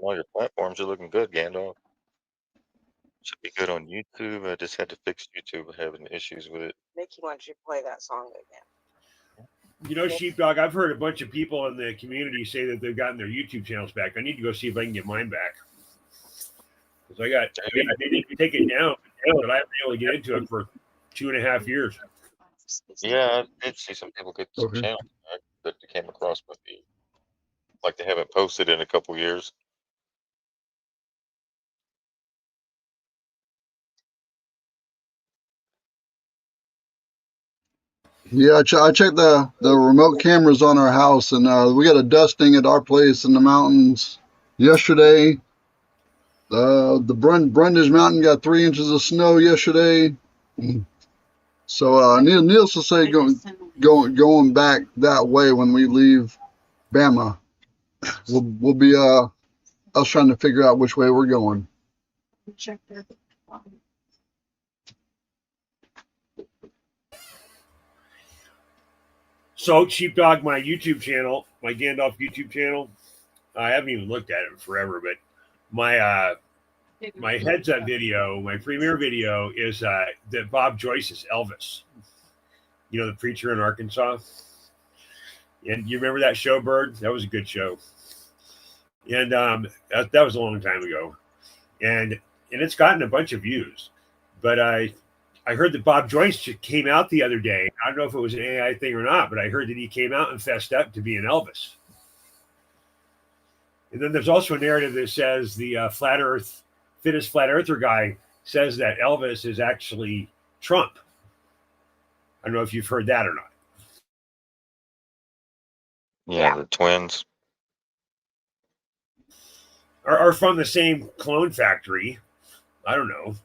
on all your platforms. You're looking good, Gandalf. Should be good on YouTube. I just had to fix YouTube having issues with it. Mickey wants you to play that song again. You know, Sheepdog, I've heard a bunch of people in the community say that they've gotten their YouTube channels back. I need to go see if I can get mine back. Because they didn't take it down, but I haven't been able to get into it for 2.5 years. Yeah, I did see some people get some channels back that they came across with me. Like they haven't posted in a couple years. Yeah, I checked the remote cameras on our house, and we got a dusting at our place in the mountains yesterday. The Brundage Mountain got 3 inches of snow yesterday. So Neil's to say going back that way when we leave Bama, we'll be us trying to figure out which way we're going. Check that. So, Sheepdog, my YouTube channel, my Gandalf YouTube channel, I haven't even looked at it in forever, but my heads up video, my premiere video is that Bob Joyce's Elvis. You know, the preacher in Arkansas. And you remember that show, Bird? That was a good show. And that was a long time ago. And it's gotten a bunch of views. But I heard that Bob Joyce came out the other day. I don't know if it was an AI thing or not, but I heard that he came out and fessed up to being Elvis. And then there's also a narrative that says the fittest flat earther guy says that Elvis is actually Trump. I don't know if you've heard that or not. Yeah, the twins. Or from the same clone factory. I don't know.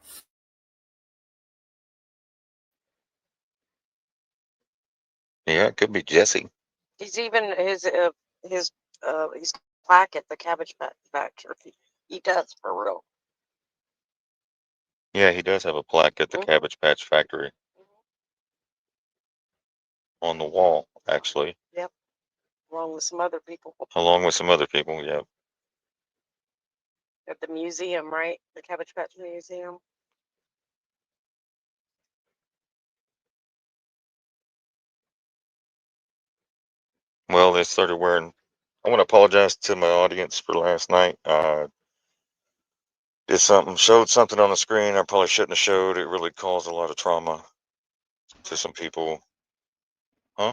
Yeah, it could be Jesse. He's even his plaque at the Cabbage Patch Factory. He does for real. Yeah, he does have a plaque at the Cabbage Patch Factory. On the wall, actually. Yep. Along with some other people. Yeah. At the museum, right? The Cabbage Patch Museum. Well, they started wearing. I want to apologize to my audience for last night. Showed something on the screen I probably shouldn't have showed. It really caused a lot of trauma to some people. Huh?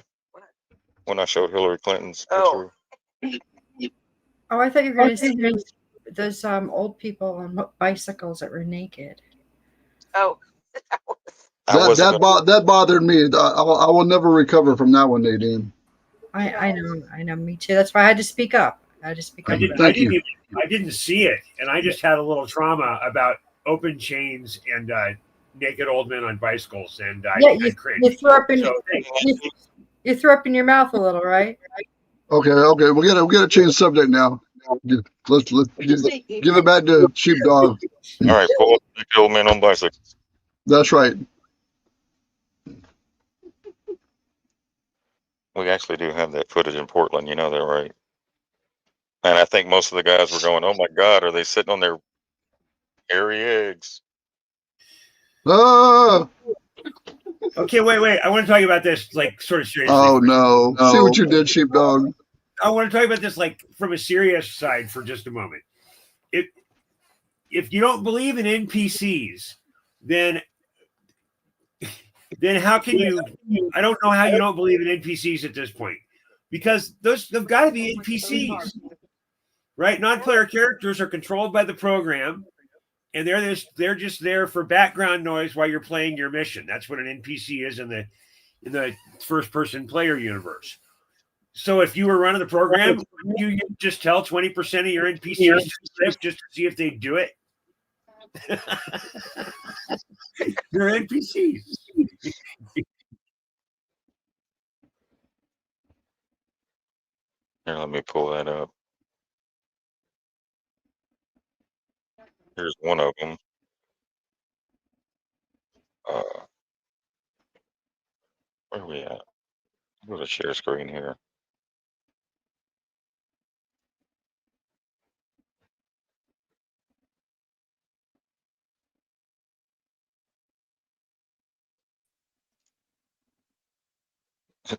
When I showed Hillary Clinton's picture. Oh, I thought you were going to see those old people on bicycles that were naked. Oh. That bothered me. I will never recover from that one, Nadine. I know, me too. That's why I had to speak up. I didn't see it, and I just had a little trauma about open chains and naked old men on bicycles, and you threw up you threw up in your mouth a little, right? Okay, we gotta change the subject now. Let's give it back to Sheepdog. All right, pull up naked old men on bicycles. That's right. We actually do have that footage in Portland. You know that, right? And I think most of the guys were going, "Oh my God, are they sitting on their hairy eggs?" Okay, wait. I want to talk about this, like, sort of seriously. Oh no! See what you did, Sheepdog. I want to talk about this, like, from a serious side for just a moment. If you don't believe in NPCs, then how can you? I don't know how you don't believe in NPCs at this point, because they've got to be NPCs, right? Non-player characters are controlled by the program, and they're just there for background noise while you're playing your mission. That's what an NPC is in the first-person player universe. So if you were running the program, you just tell 20% of your NPCs to slip just to see if they do it. They're NPCs. Here, let me pull that up. Here's one of them. Where are we at? Go to share screen here.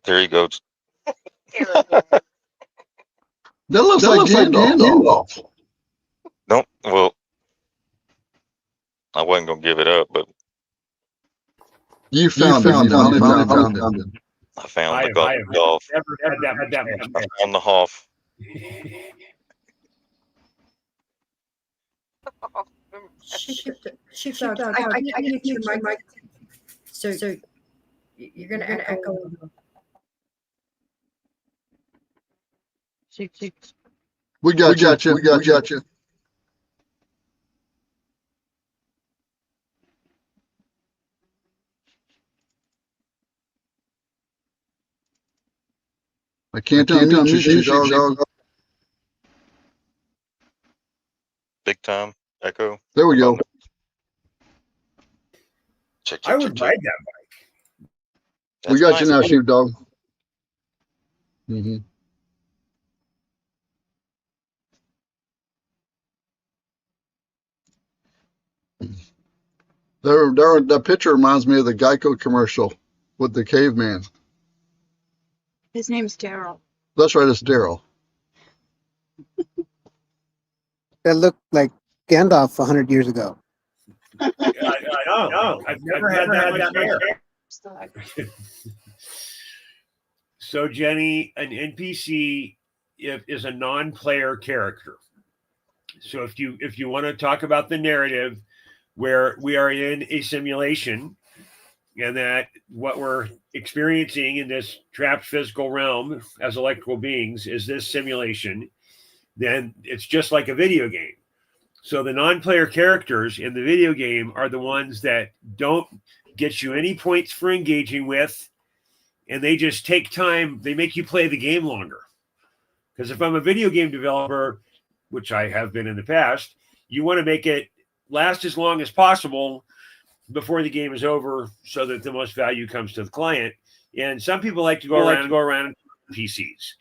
There he goes. Here again. That looks like Gandalf. Don't. Well, I wasn't gonna give it up, but You found it. You finally found it. I found I the have golf. never had that much. I found the Hoff. She found out. I need your mic. So you're gonna echo. We got you. We got you. I can't unmute you, dog. Big time echo. There we go. Check. I would ride that bike. We got you now, nice. sheepdog. Mm-hmm. That picture reminds me of the Geico commercial with the caveman. His name's Daryl. That's right, it's Daryl. That looked like Gandalf 100 years ago. I know. I've never had that hair. So, Jenny, an NPC is a non-player character. So, if you want to talk about the narrative, where we are in a simulation, and that what we're experiencing in this trapped physical realm as electrical beings is this simulation, then it's just like a video game. So the non-player characters in the video game are the ones that don't get you any points for engaging with, and they just take time. They make you play the game longer. Because if I'm a video game developer, which I have been in the past, you want to make it last as long as possible before the game is over so that the most value comes to the client. And some people like to go around NPCs.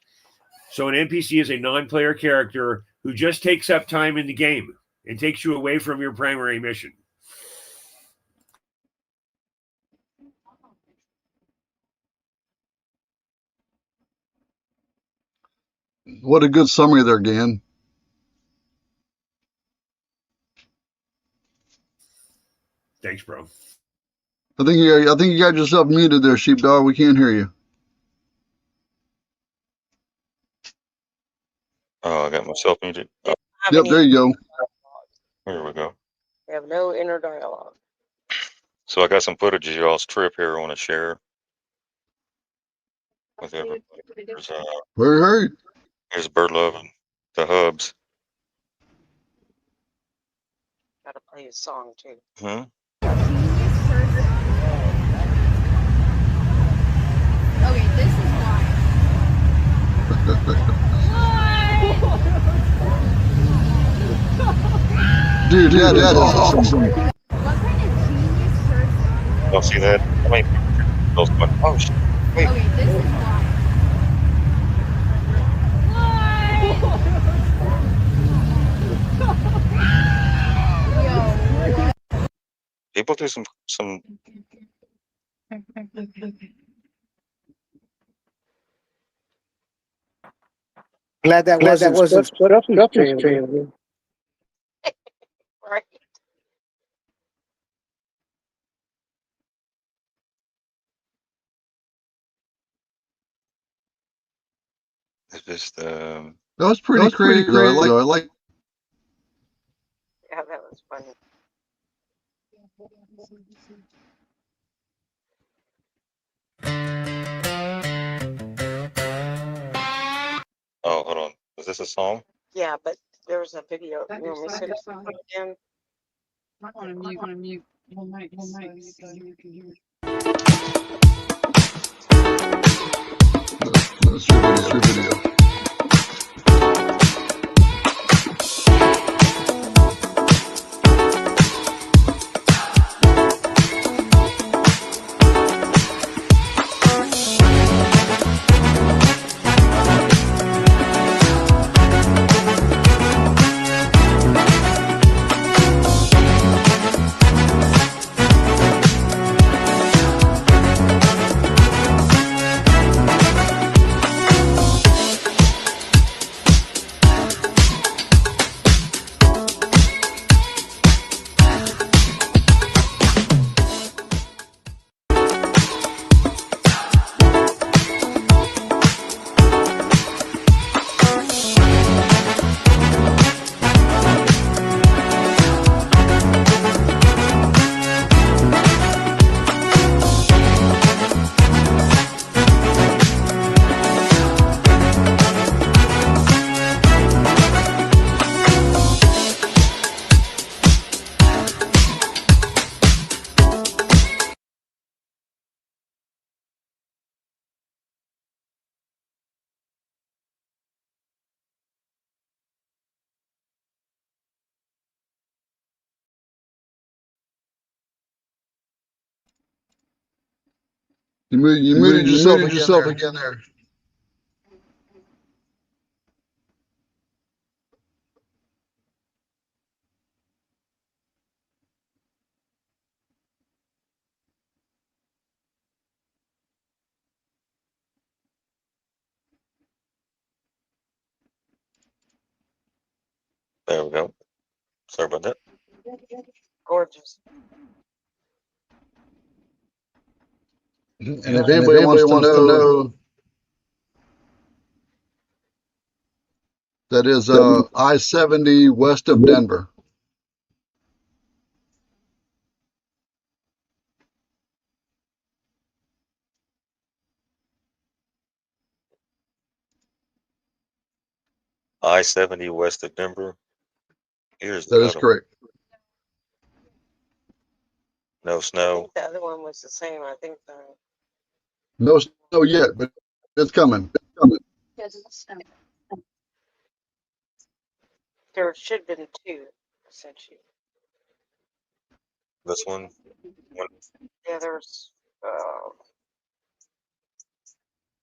So an NPC is a non-player character who just takes up time in the game and takes you away from your primary mission. What a good summary there, Gan. Thanks, bro. I think you got yourself muted there, sheepdog. We can't hear you. Oh, I got myself muted. Oh, Yep, there you go. here we go. We have no inner dialogue. So I got some footage of y'all's trip here I want to share with everybody. Here's Bird Love and the Hubs. Gotta play a song too. Hmm? Okay, this is why. Dude, that is awesome. What kind of genius person? Y'all see that? I mean, oh shit. Wait. Okay, this is why. Yo. People do some Glad that wasn't split up in trailer. Right. it's just That was pretty crazy. I like. Yeah, that was funny. oh, hold on. Is this a song? Yeah, but there was a video. You want me to sit again? I want to mute one mic so you can hear. That's your video. You muted yourself again there. There we go. Sorry about that. Gorgeous. And if anybody wants to know, that is I-70 west of Denver. I-70 west of Denver. Here's That the is other correct. one. No I snow. think the other one was the same. I think No snow yet, but it's coming. there should have been two. I sent you. This one. Yeah, there's.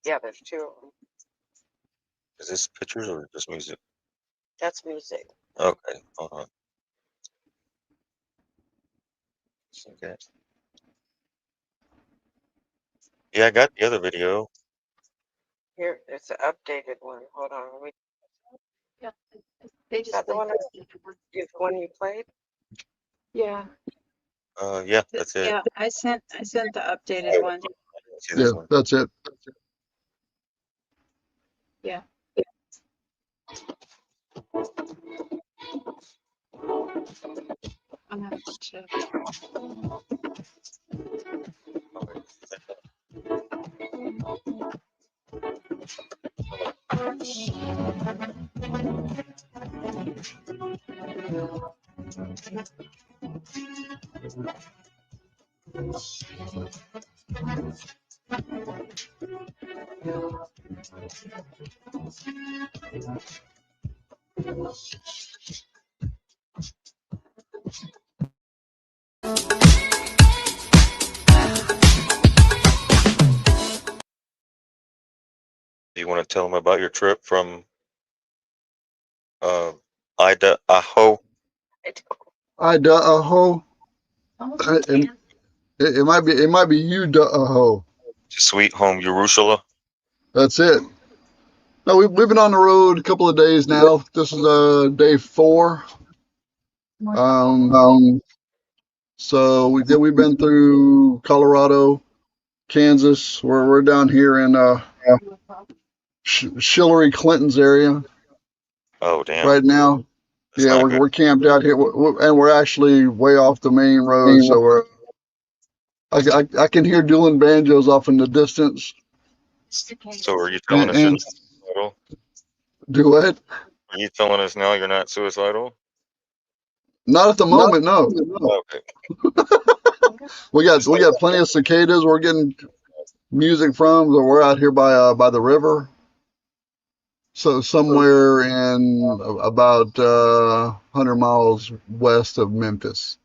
Yeah, there's two of them. Is this pictures or just music? That's music. Okay. Okay. Yeah, I got the other video. Here, it's an updated one. Hold on. Let me. They Is that the one? Is the one you played? Yeah. Yeah, that's it. Yeah, I sent the updated one. See this Yeah, one. that's it. Yeah. I'm having to check. Do you want to tell them about your trip from Idaho? Idaho. It might be Idaho. Sweet home Jerusalem. That's it. No, we've been on the road a couple of days now. This is day 4. So we've been through Colorado, Kansas. We're down here in Hillary Clinton's area Oh damn. right now. That's Yeah, not good. we're camped out here, and we're actually way off the main road. So I can hear dueling banjos off in the distance. So are you telling us you're And not suicidal? do what? Are you telling us now you're not suicidal? Not at the moment, no. Okay. We got plenty of cicadas. We're getting music from. We're out here by the river. So somewhere in about 100 miles west of Memphis.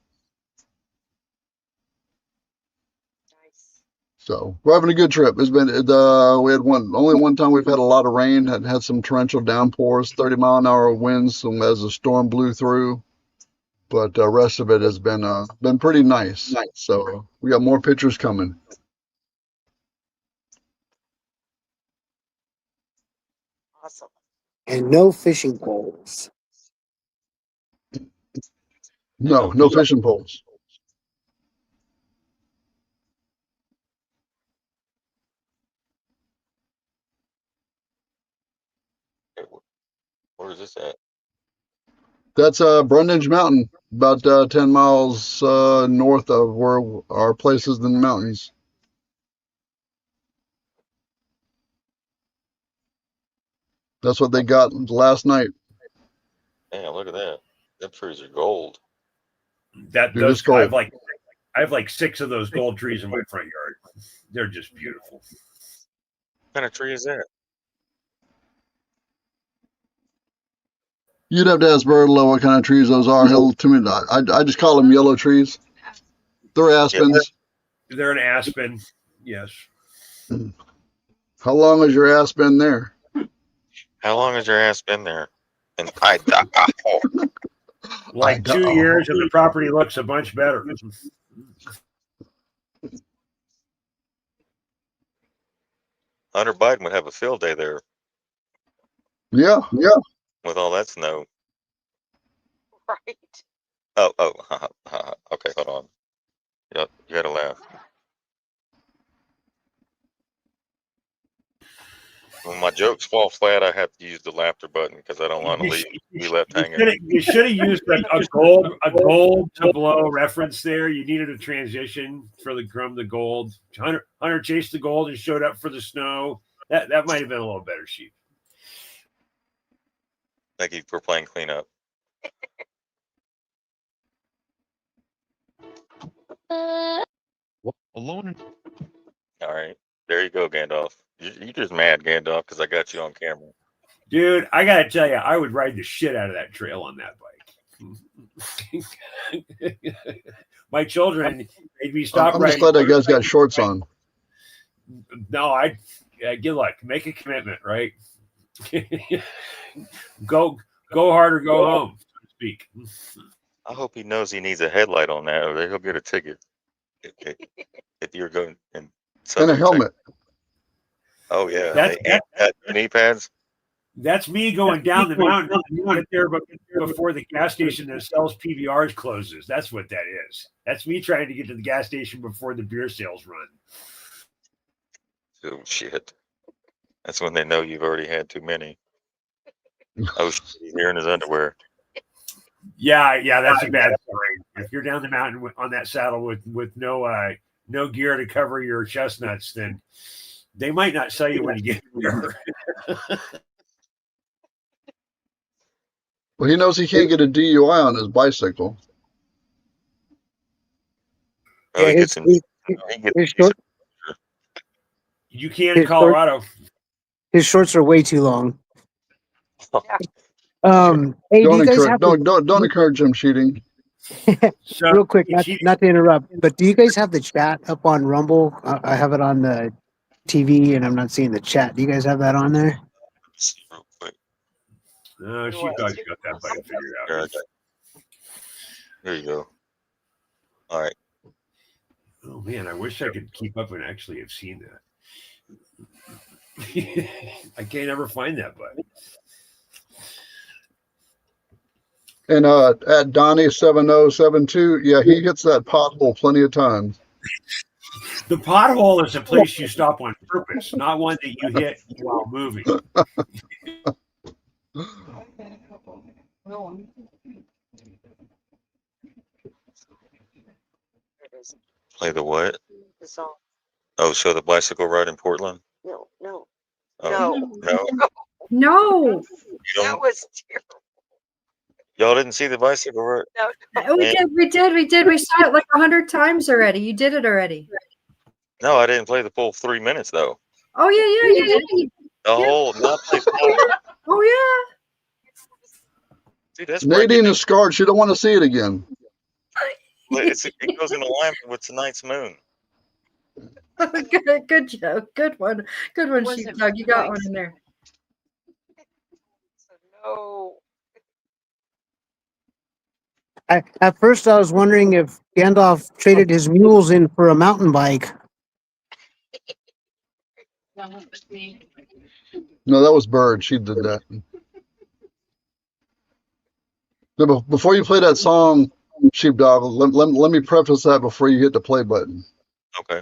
Nice. So we're having a good trip. It's been we had only one time we've had a lot of rain. Had some torrential downpours, 30-mile-an-hour winds as the storm blew through. But the rest of it has been pretty nice. So we got more pictures coming. Awesome. And no fishing poles. No fishing poles. Where is this at? That's Brundage Mountain, about 10 miles north of where our place is in the mountains. That's what they got last night. Damn, look at that. Them trees are gold. Those gold. I have like 6 of those gold trees in my front yard. They're just beautiful. What kind of tree is that? You'd have to ask Birdlow what kind of trees those are. To me, I just call them yellow trees. They're aspens. They're an aspen. Yes. How long has your ass been there? How long has your ass been there? And I Like 2 years, and the property looks a bunch better. Hunter Biden would have a field day there Yeah. with all that snow. Right. Oh, okay, hold on. Yep, you gotta laugh. When my jokes fall flat, I have to use the laughter button because I don't want to be left hanging. You should have used a gold to blow reference there. You needed a transition from the gold. Hunter chased the gold and showed up for the snow. That might have been a little better, Sheep. Thank you for playing cleanup. Alone. All right, there you go, Gandalf. You're just mad, Gandalf, because I got you on camera. Dude, I gotta tell you, I would ride the shit out of that trail on that bike. My children made me stop I'm riding. just glad that guy's got shorts on. No, good luck. Make a commitment, right? go hard or go home, so to speak. I hope he knows he needs a headlight on that, or he'll get a ticket. If you're going in And a helmet. Oh yeah, knee pads. That's me going down the mountain. You get there before the gas station that sells PBRs closes. That's what that is. That's me trying to get to the gas station before the beer sales run. Oh shit! That's when they know you've already had too many. Oh shit! He's here in his underwear. Yeah, that's a bad story. If you're down the mountain on that saddle with no gear to cover your chestnuts, then they might not sell you when you get there. Well, he knows he can't get a DUI on his bicycle. Oh, he gets You can in Colorado. His shorts are way too long. Hey, Don't do you guys don't encourage him cheating. So, real quick, not to interrupt, but do you guys have the chat up on Rumble? I have it on the TV, and I'm not seeing the chat. Do you guys have that on there? real quick. Sheepdog's got that bike figured out. There you go. All right. Oh man, I wish I could keep up and actually have seen that. I can't ever find that bike. And at Donnie7072, yeah, he hits that pothole plenty of times. The pothole is a place you stop on purpose, not one that you hit while moving. Play the what? The song. Oh, so the bicycle ride in Portland? No. Oh, no. No, That was terrible. Y'all didn't see the bicycle ride? No. we did. We saw it like 100 times already. You did it already. No, I didn't play the full 3 minutes though. Oh yeah, you did. The whole, not play the whole. Oh Dude, that's Nadine is scarred. She don't want to see it again. It goes in alignment with tonight's moon. yeah. Good joke. Good one, Sheepdog. You got one in there. No. At first, I was wondering if Gandalf traded his mules in for a mountain bike. No, that was Bird. She did that. No, before you play that song, Sheepdog, let me preface that before you hit the play button. Okay.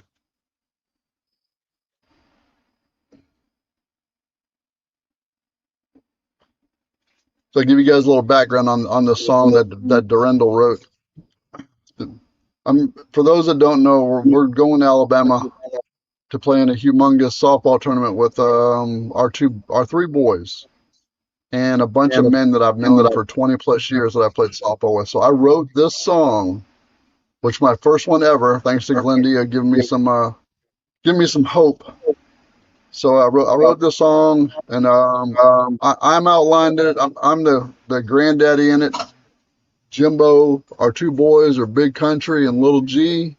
So I'll give you guys a little background on the song that Durendal wrote. For those that don't know, we're going to Alabama to play in a humongous softball tournament with our three boys and a bunch of men that I've known for 20 plus years that I played softball with. So I wrote this song, which my first one ever, thanks to GLENDIA giving me some hope. So I wrote this song, and I'm outlined it. I'm the granddaddy in it. Jimbo, our two boys are Big Country and Little G.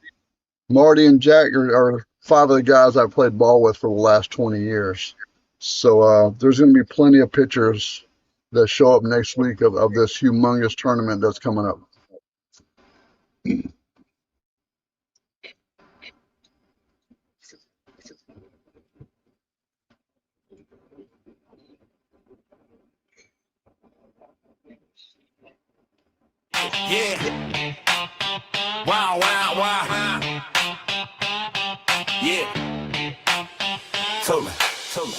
Marty and Jack are 5 of the guys I've played ball with for the last 20 years. So there's going to be plenty of pictures that show up next week of this humongous tournament that's coming up. Yeah. Wow, wow, wow. Yeah. Totally.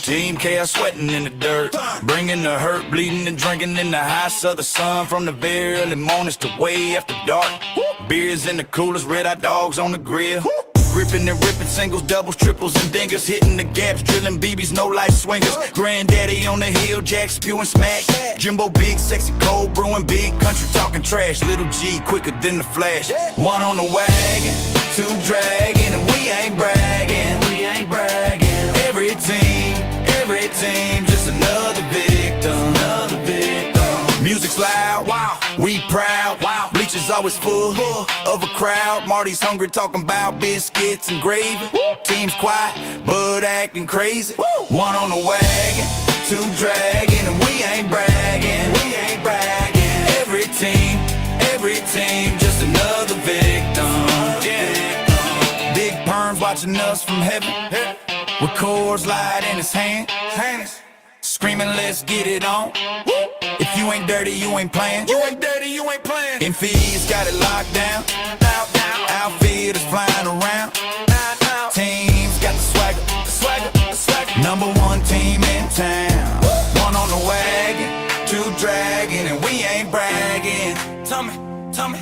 Team Chaos sweating in the dirt, bringing the hurt, bleeding and drinking in the high southern sun, from the very early mornings to way after dark. Beers in the coolers, red-eye dogs on the grill, gripping and ripping singles, doubles, triples and dingers, hitting the gaps, drilling BBs, no life swingers. Granddaddy on the hill, Jack spewing smack. Jimbo big, sexy, cold brewing, big country talking trash. Little G quicker than the flash. One on the wagon, 2 dragging, and we ain't bragging. We ain't bragging. Every team, just another victim. Another victim. Music's loud, wow. We proud, wow. Bleachers always full of a crowd. Marty's hungry, talking about biscuits and gravy. Team's quiet, but acting crazy. One on the wagon, 2 dragging, and we ain't bragging. We ain't bragging. Every team, just another victim. Yeah. Big perms watching us from heaven, with Coors Light in his hand, screaming, let's get it on. If you ain't dirty, you ain't playing. You ain't dirty, you ain't playing. Infield's got it locked down. Outfielders flying around. Teams got the swagger. Number 1 team in town. One on the wagon, 2 dragging, and we ain't bragging. Tell me.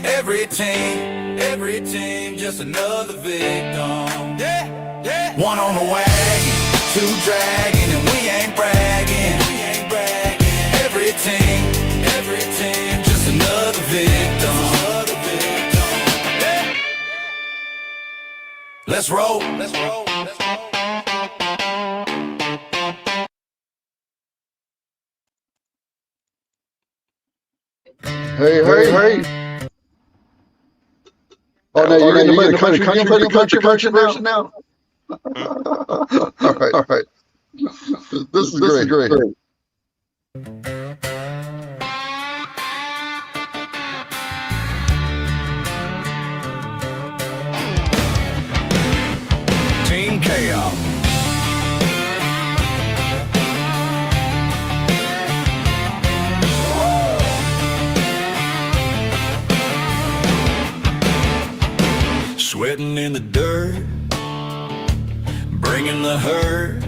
Every team, just another victim. Yeah. One on the wagon, 2 dragging, and we ain't bragging. Every team, just another victim. Yeah. Let's roll. Hey. Oh, no, you're going to play the country version now? All right. This is great. Team Chaos. Sweating in the dirt, bringing the hurt,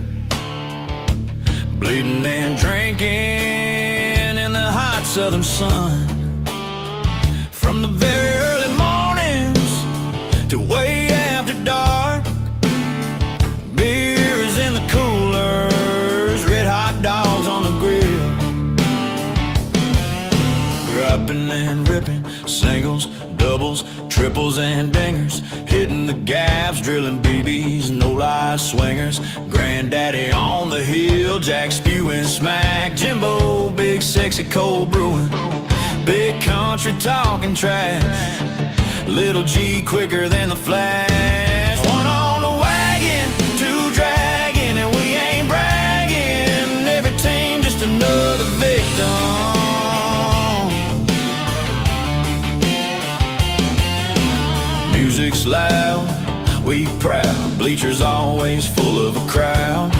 bleeding and drinking in the hot southern sun, from the very early mornings to way after dark. Beers in the coolers, red hot dogs on the grill, dropping and ripping singles, doubles, triples and dingers, hitting the gaps, drilling BBs, no lie swingers. Granddaddy on the hill, Jack spewing smack. Jimbo big, sexy, cold brewing, big country talking trash. Little G quicker than the flash. One on the wagon, 2 dragging, and we ain't bragging. Every team just another victim. Music's loud, we proud. Bleachers always full of a crowd.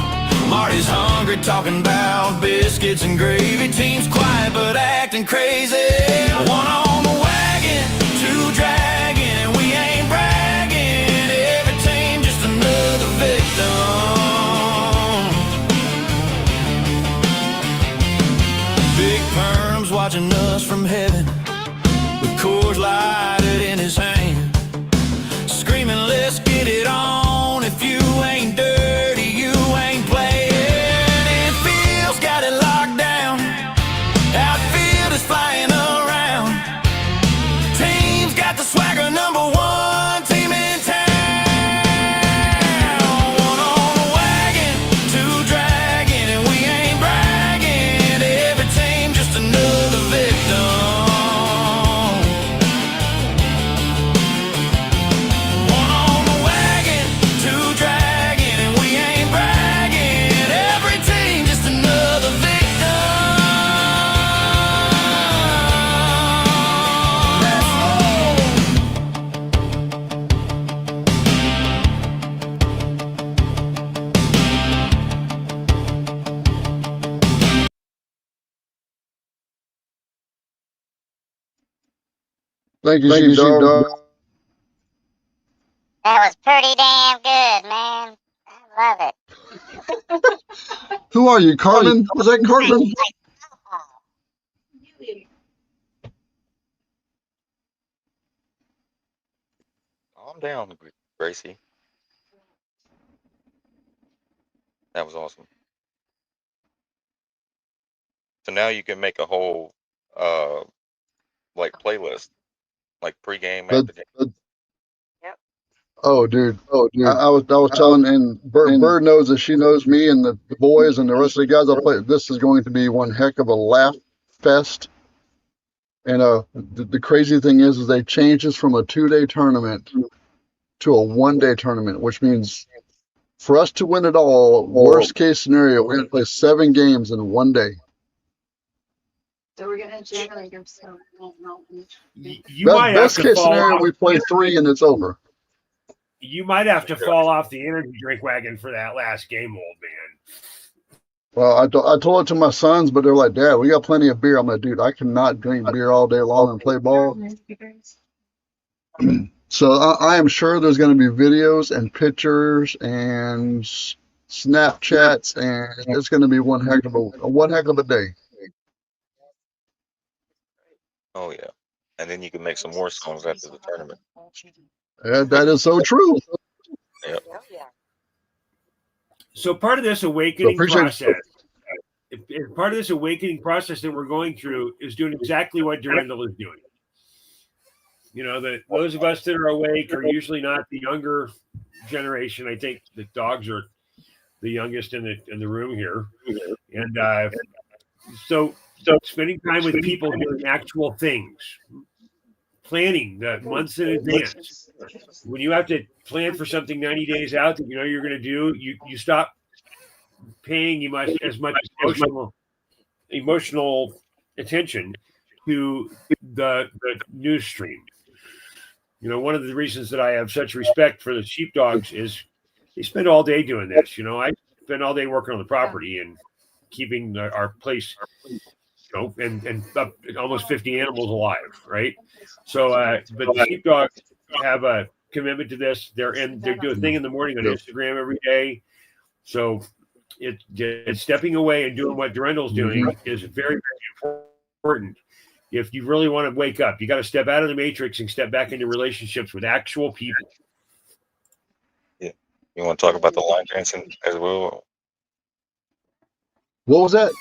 Marty's hungry, talking about biscuits and gravy. Team's quiet but acting crazy. One on the wagon, 2 dragging, and we ain't bragging. Every team just another victim. Big perms watching us from heaven, with Coors Light in his hand, screaming, let's get it on. If you ain't dirty, you ain't playing. Infield's got it locked down. Outfielders flying around. Team's got the swagger, number 1 team in town. One on the wagon, 2 dragging, and we ain't bragging. Every team just another victim. Thank you, Sheepdog. That was pretty damn good, man. I love it. Who are you, Cartman? Was that Cartman? Calm down, Gracie. That was awesome. So now you can make a whole like playlist, like pregame, The- after game. Oh, dude. I was telling, and Bird knows that she knows me and the boys and the rest of the guys I play. This is going to be one heck of a laugh fest. And the crazy thing is they changed this from a 2-day tournament to a 1-day tournament, which means for us to win it all, worst case scenario, we're going to play 7 games in 1 day. So we're gonna generate them. So You might have Best to case fall scenario, off. we play 3 and it's over. You might have to fall off the energy drink wagon for that last game, old man. Well, I told it to my sons, but they're like, Dad, we got plenty of beer. I'm like, dude, I cannot drink beer all day long and play ball. So I am sure there's going to be videos and pictures and Snapchats, and it's going to be one heck of a day. Oh yeah, and then you can make some more songs after the tournament. That is so true. Yep. So part of this awakening process, it. that we're going through is doing exactly what Durendal is doing. You know, that those of us that are awake are usually not the younger generation. I think the dogs are the youngest in the room here, and so spending time with people doing actual things, planning the months in advance. When you have to plan for something 90 days out that you know you're going to do, you stop paying as much emotional attention to the news stream. You know, one of the reasons that I have such respect for the sheepdogs is they spend all day doing this. You know, I spend all day working on the property and keeping our place, you know, and almost 50 animals alive, right? So, but the sheepdogs have a commitment to this. They do a thing in the morning on Instagram every day. So it's stepping away and doing what Durendal's doing is very, very important. If you really want to wake up, you got to step out of the matrix and step back into relationships with actual people. Yeah. You want to talk about the line dancing as well? What was that?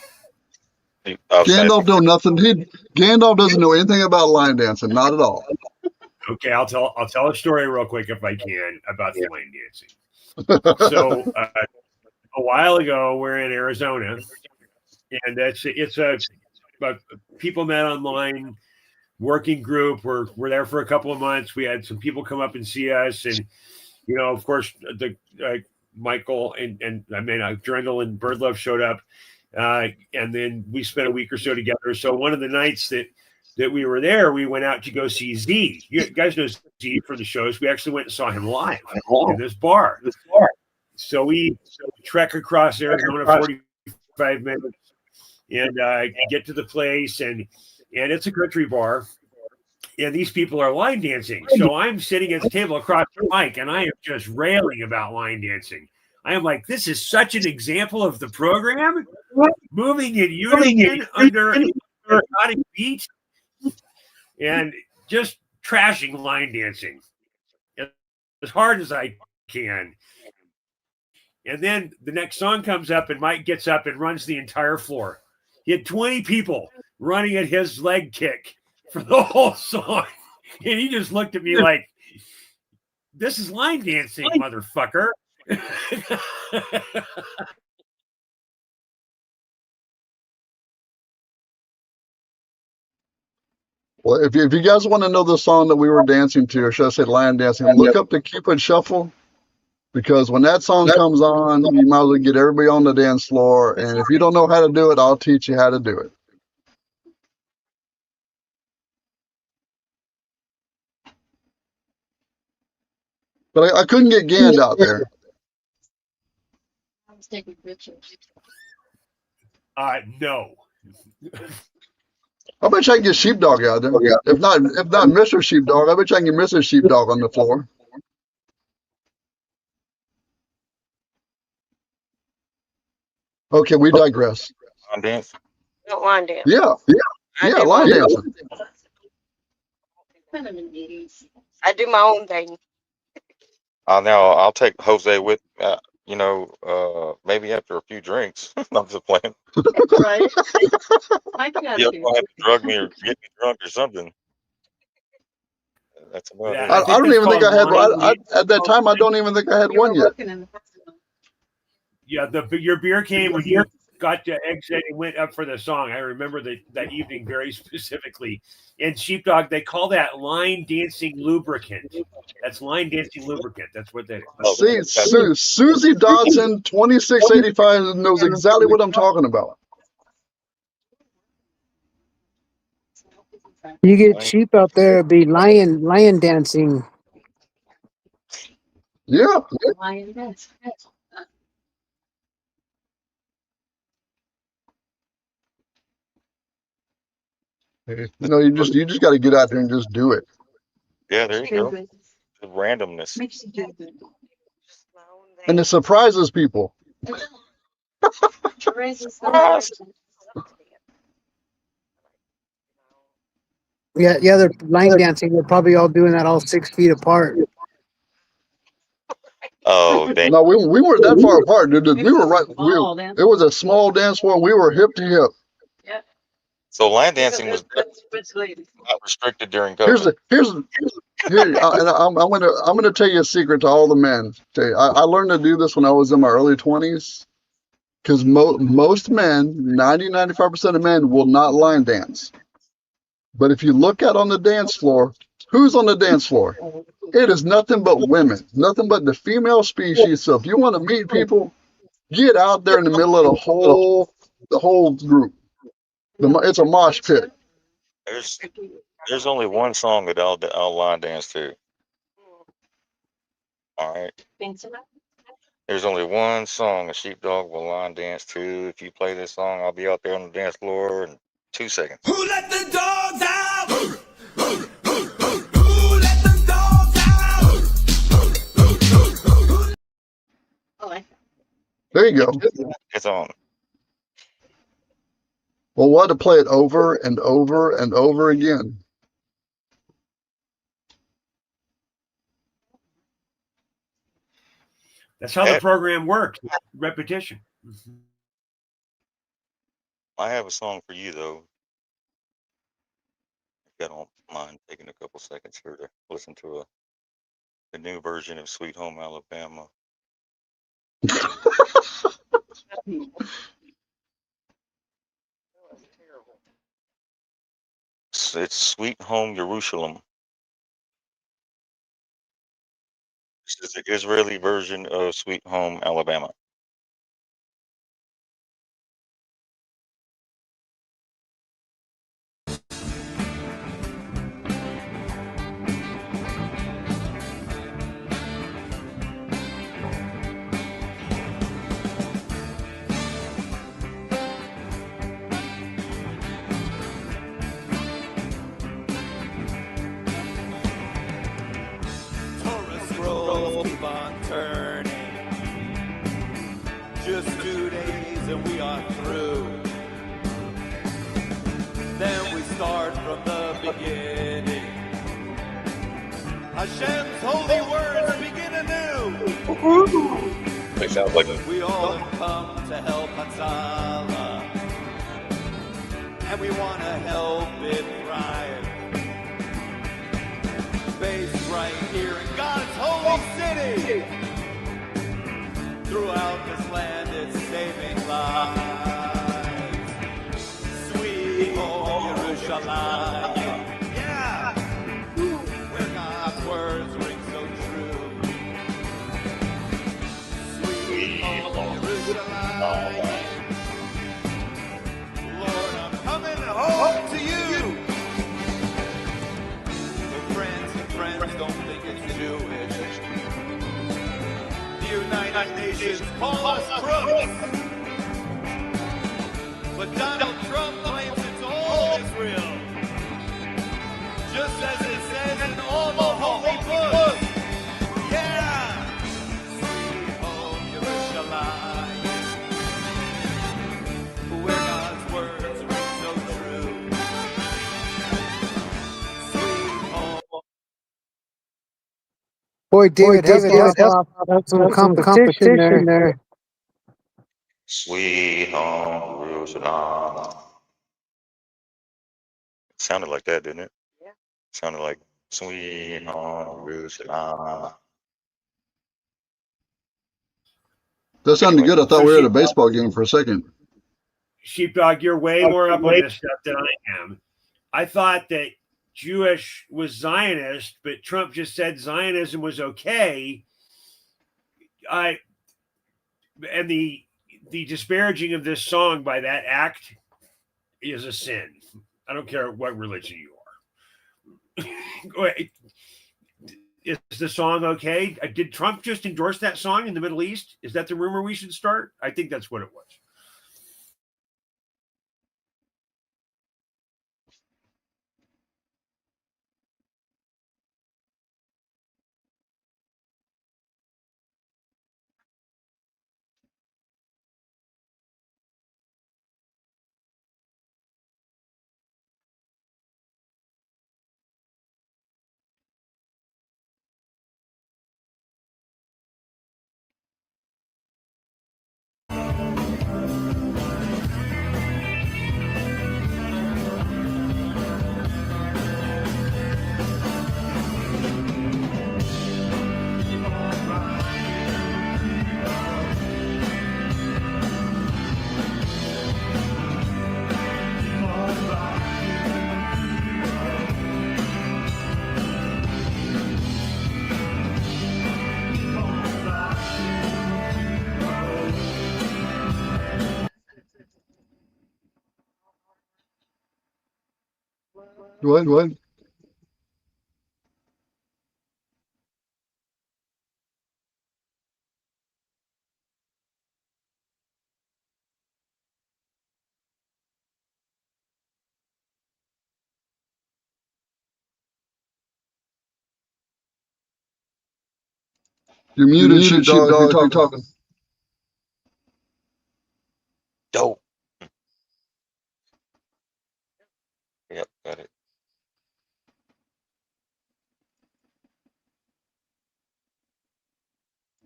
Gandalf know nothing. Gandalf doesn't know anything about line dancing, not at all. Okay, I'll tell a story real quick if I can about the line dancing. So a while ago, we're in Arizona, and it's a people met online working group. We're there for a couple of months. We had some people come up and see us, and you know, of course, the Michael and Durendal and Birdlove showed up, and then we spent a week or so together. So one of the nights that we were there, we went out to go see Z. You guys know Z for the shows. We actually went and saw him live in this bar. So we trek across Arizona 45 minutes and get to the place, and it's a country bar. And these people are line dancing. So I'm sitting at the table across the mic, and I am just railing about line dancing. I am like, this is such an example of the program, moving in unison under a hypnotic beat, and just trashing line dancing as hard as I can. And then the next song comes up, and Mike gets up and runs the entire floor. He had 20 people running at his leg kick for the whole song. And he just looked at me like, this is line dancing, motherfucker. Well, if you guys want to know the song that we were dancing to, or should I say line dancing, look up the Cupid Shuffle, because when that song comes on, you might as well get everybody on the dance floor. And if you don't know how to do it, I'll teach you how to do it. But I couldn't get Gand out there. I was taking pictures. No. I bet you I can get Sheepdog out there. If not Mr. Sheepdog, I bet you I can get Mrs. Sheepdog on the floor. Okay, we digress. Line dance. Don't line dance. Yeah, I yeah, do line my- dancing. I do my own thing. Now I'll take Jose with, maybe after a few drinks. I'm just playing. Right? I got He'll you. go have to drug me or get me drunk or something. That's about Yeah, it. I don't that's even think called I had. line At that time, I don't even think I had You were one yet. working in the hospital. Yeah, your beer came when you got to exit and went up for the song. I remember that evening very specifically. In Sheepdog, they call that line dancing lubricant. That's line dancing lubricant. That's what that is. See, Susie Dodson, 2685, knows exactly what I'm talking about. You get sheep out there, it'd be lion dancing. Yeah. Lion dance. You just got to get out there and just do it. Yeah, there you go. The randomness. Makes you feel good. Just my own thing. And it surprises people. It raises the Yeah, they're line dancing. They're probably all doing that all 6 feet apart. Oh, dang. No, we weren't that far apart, dude. We were right. Small dance. It was a small dance floor. We were hip to hip. Yeah. So line dancing was That's ladies. not restricted during COVID. And I'm gonna tell you a secret to all the men. I learned to do this when I was in my early 20s. Because most men, 95% of men, will not line dance. But if you look out on the dance floor, who's on the dance floor? It is nothing but women, nothing but the female species. So if you want to meet people, get out there in the middle of the whole group. It's a mosh pit. There's only one song that I'll line dance to. All right. There's only one song a sheepdog will line dance to. If you play this song, I'll be out there on the dance floor in 2 seconds. Who let the dogs out? Who let the dogs out? There you go. It's on. Well, we'll have to play it over and over and over again. That's how the program works. Repetition. I have a song for you, though. If you don't mind taking a couple seconds here to listen to the new version of Sweet Home Alabama. It's Sweet Home Jerusalem. This is the Israeli version of Sweet Home Alabama. Torah scrolls keep on turning. Just 2 days and we are through. Then we start from the beginning. Hashem's holy words begin anew. It sounds like We all have come to help Hatzalah, and we want to help it thrive. Based right here in God's holy city. Throughout this land, it's saving lives. Sweet home Yerushalayim. Yeah! Where God's words ring so true. Sweet home Yerushalayim. Lord, I'm coming home to you. Friends don't think it's Jewish. The United Nations call us crooks. But Donald Trump claims it's all Israel. as it says in all the holy books. Yeah! Sweet home Jerusalem, where God's words ring so true. Sweet home. Boy, David, have some competition there. Sweet home Jerusalem. It sounded like that, didn't it? Yeah. Sounded like sweet home Jerusalem. That sounded Anyway, good. I thought we were at a baseball game for a second. Sheepdog, you're way more up on this stuff than I am. I thought that Jewish was Zionist, but Trump just said Zionism was okay. And the disparaging of this song by that act is a sin. I don't care what religion you are. Is the song okay? Did Trump just endorse that song in the Middle East? Is that the rumor we should start? I think that's what it was. What? You're muted, sheepdog, if you're talking. Dope. Yep, got it.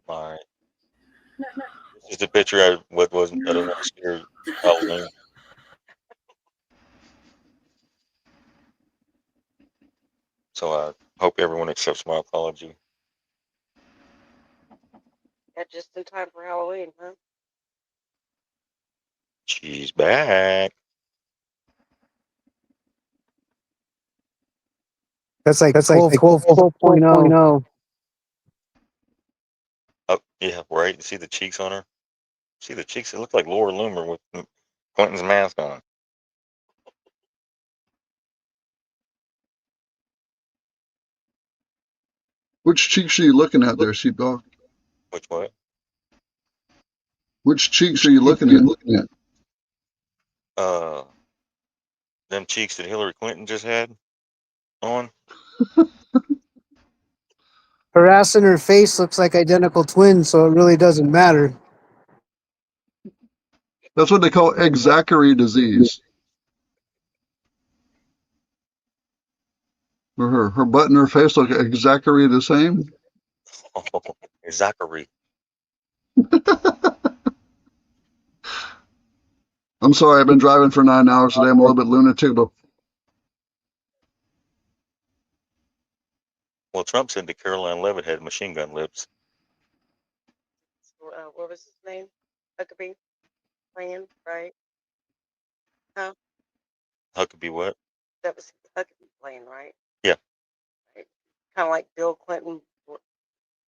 All right. This is the picture I what wasn't. I didn't want to scare Halloween. So I hope everyone accepts my apology. Yeah, just in time for Halloween, huh? She's back. That's like 12.0. Oh, yeah, right. You see the cheeks on her? See the cheeks? It looked like Laura Loomer with Clinton's mask on. Which cheeks are you looking at there, sheepdog? Which what? Which cheeks are you looking at? Them cheeks that Hillary Clinton just had on. Her ass and her face looks like identical twins, so it really doesn't matter. That's what they call Zachary disease. Her butt and her face look exactly the same. Zachary. I'm sorry, I've been driving for 9 hours today. I'm a little bit lunatic, but Well, Trump said that Caroline Levitt had machine gun lips. What was his name? Huckabee playing, right? Huh? Huckabee what? That was Huckabee playing, right? Yeah. Right. Kind of like Bill Clinton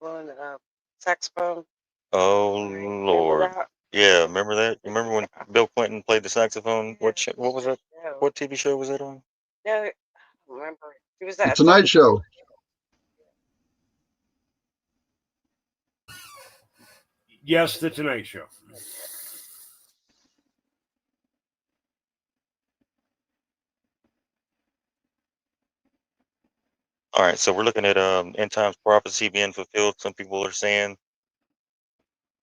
blowing the saxophone. Oh Remember Lord. that? Yeah, remember that? Remember when Bill Clinton played the saxophone? What was that? No, What TV show was that on? no, I don't remember. It was The that Tonight Show. Yes, the Tonight Show. All right, so we're looking at end times prophecy being fulfilled. Some people are saying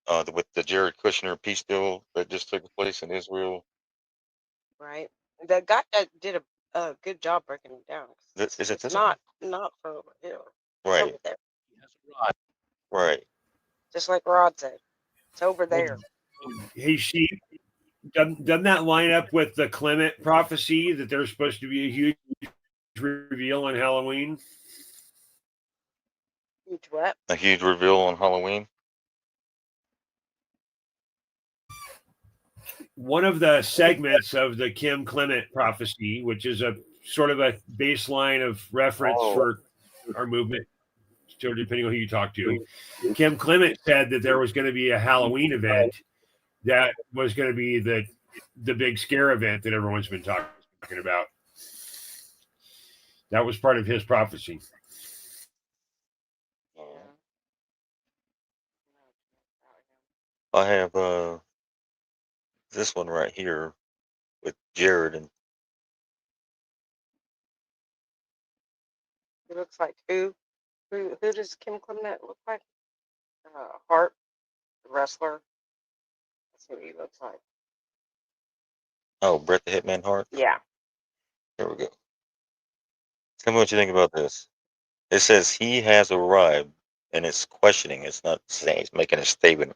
with the Jared Kushner peace deal that just took place in Israel. Right. The guy that did a good job breaking it down. Is it It's this not for over here. It's one? Right, over there. right. Just like Rod said. It's over there. Hey, Sheep, doesn't that line up with the Clement prophecy that there's supposed to be a huge reveal on Halloween? Huge what? A huge reveal on Halloween. One of the segments of the Kim Clement prophecy, which is a sort of a baseline of reference for our movement, so depending on who you talk to, Kim Clement said that there was going to be a Halloween event that was going to be the big scare event that everyone's been talking about. That was part of his prophecy. I have this one right here with Jared, and He looks like who? Who does Kim Clement look like? Hart, the wrestler. That's who he looks like. oh, Bret the Hitman Hart. Yeah. Here we go. Tell me what you think about this. It says he has arrived, and it's questioning. It's not saying it's making a statement,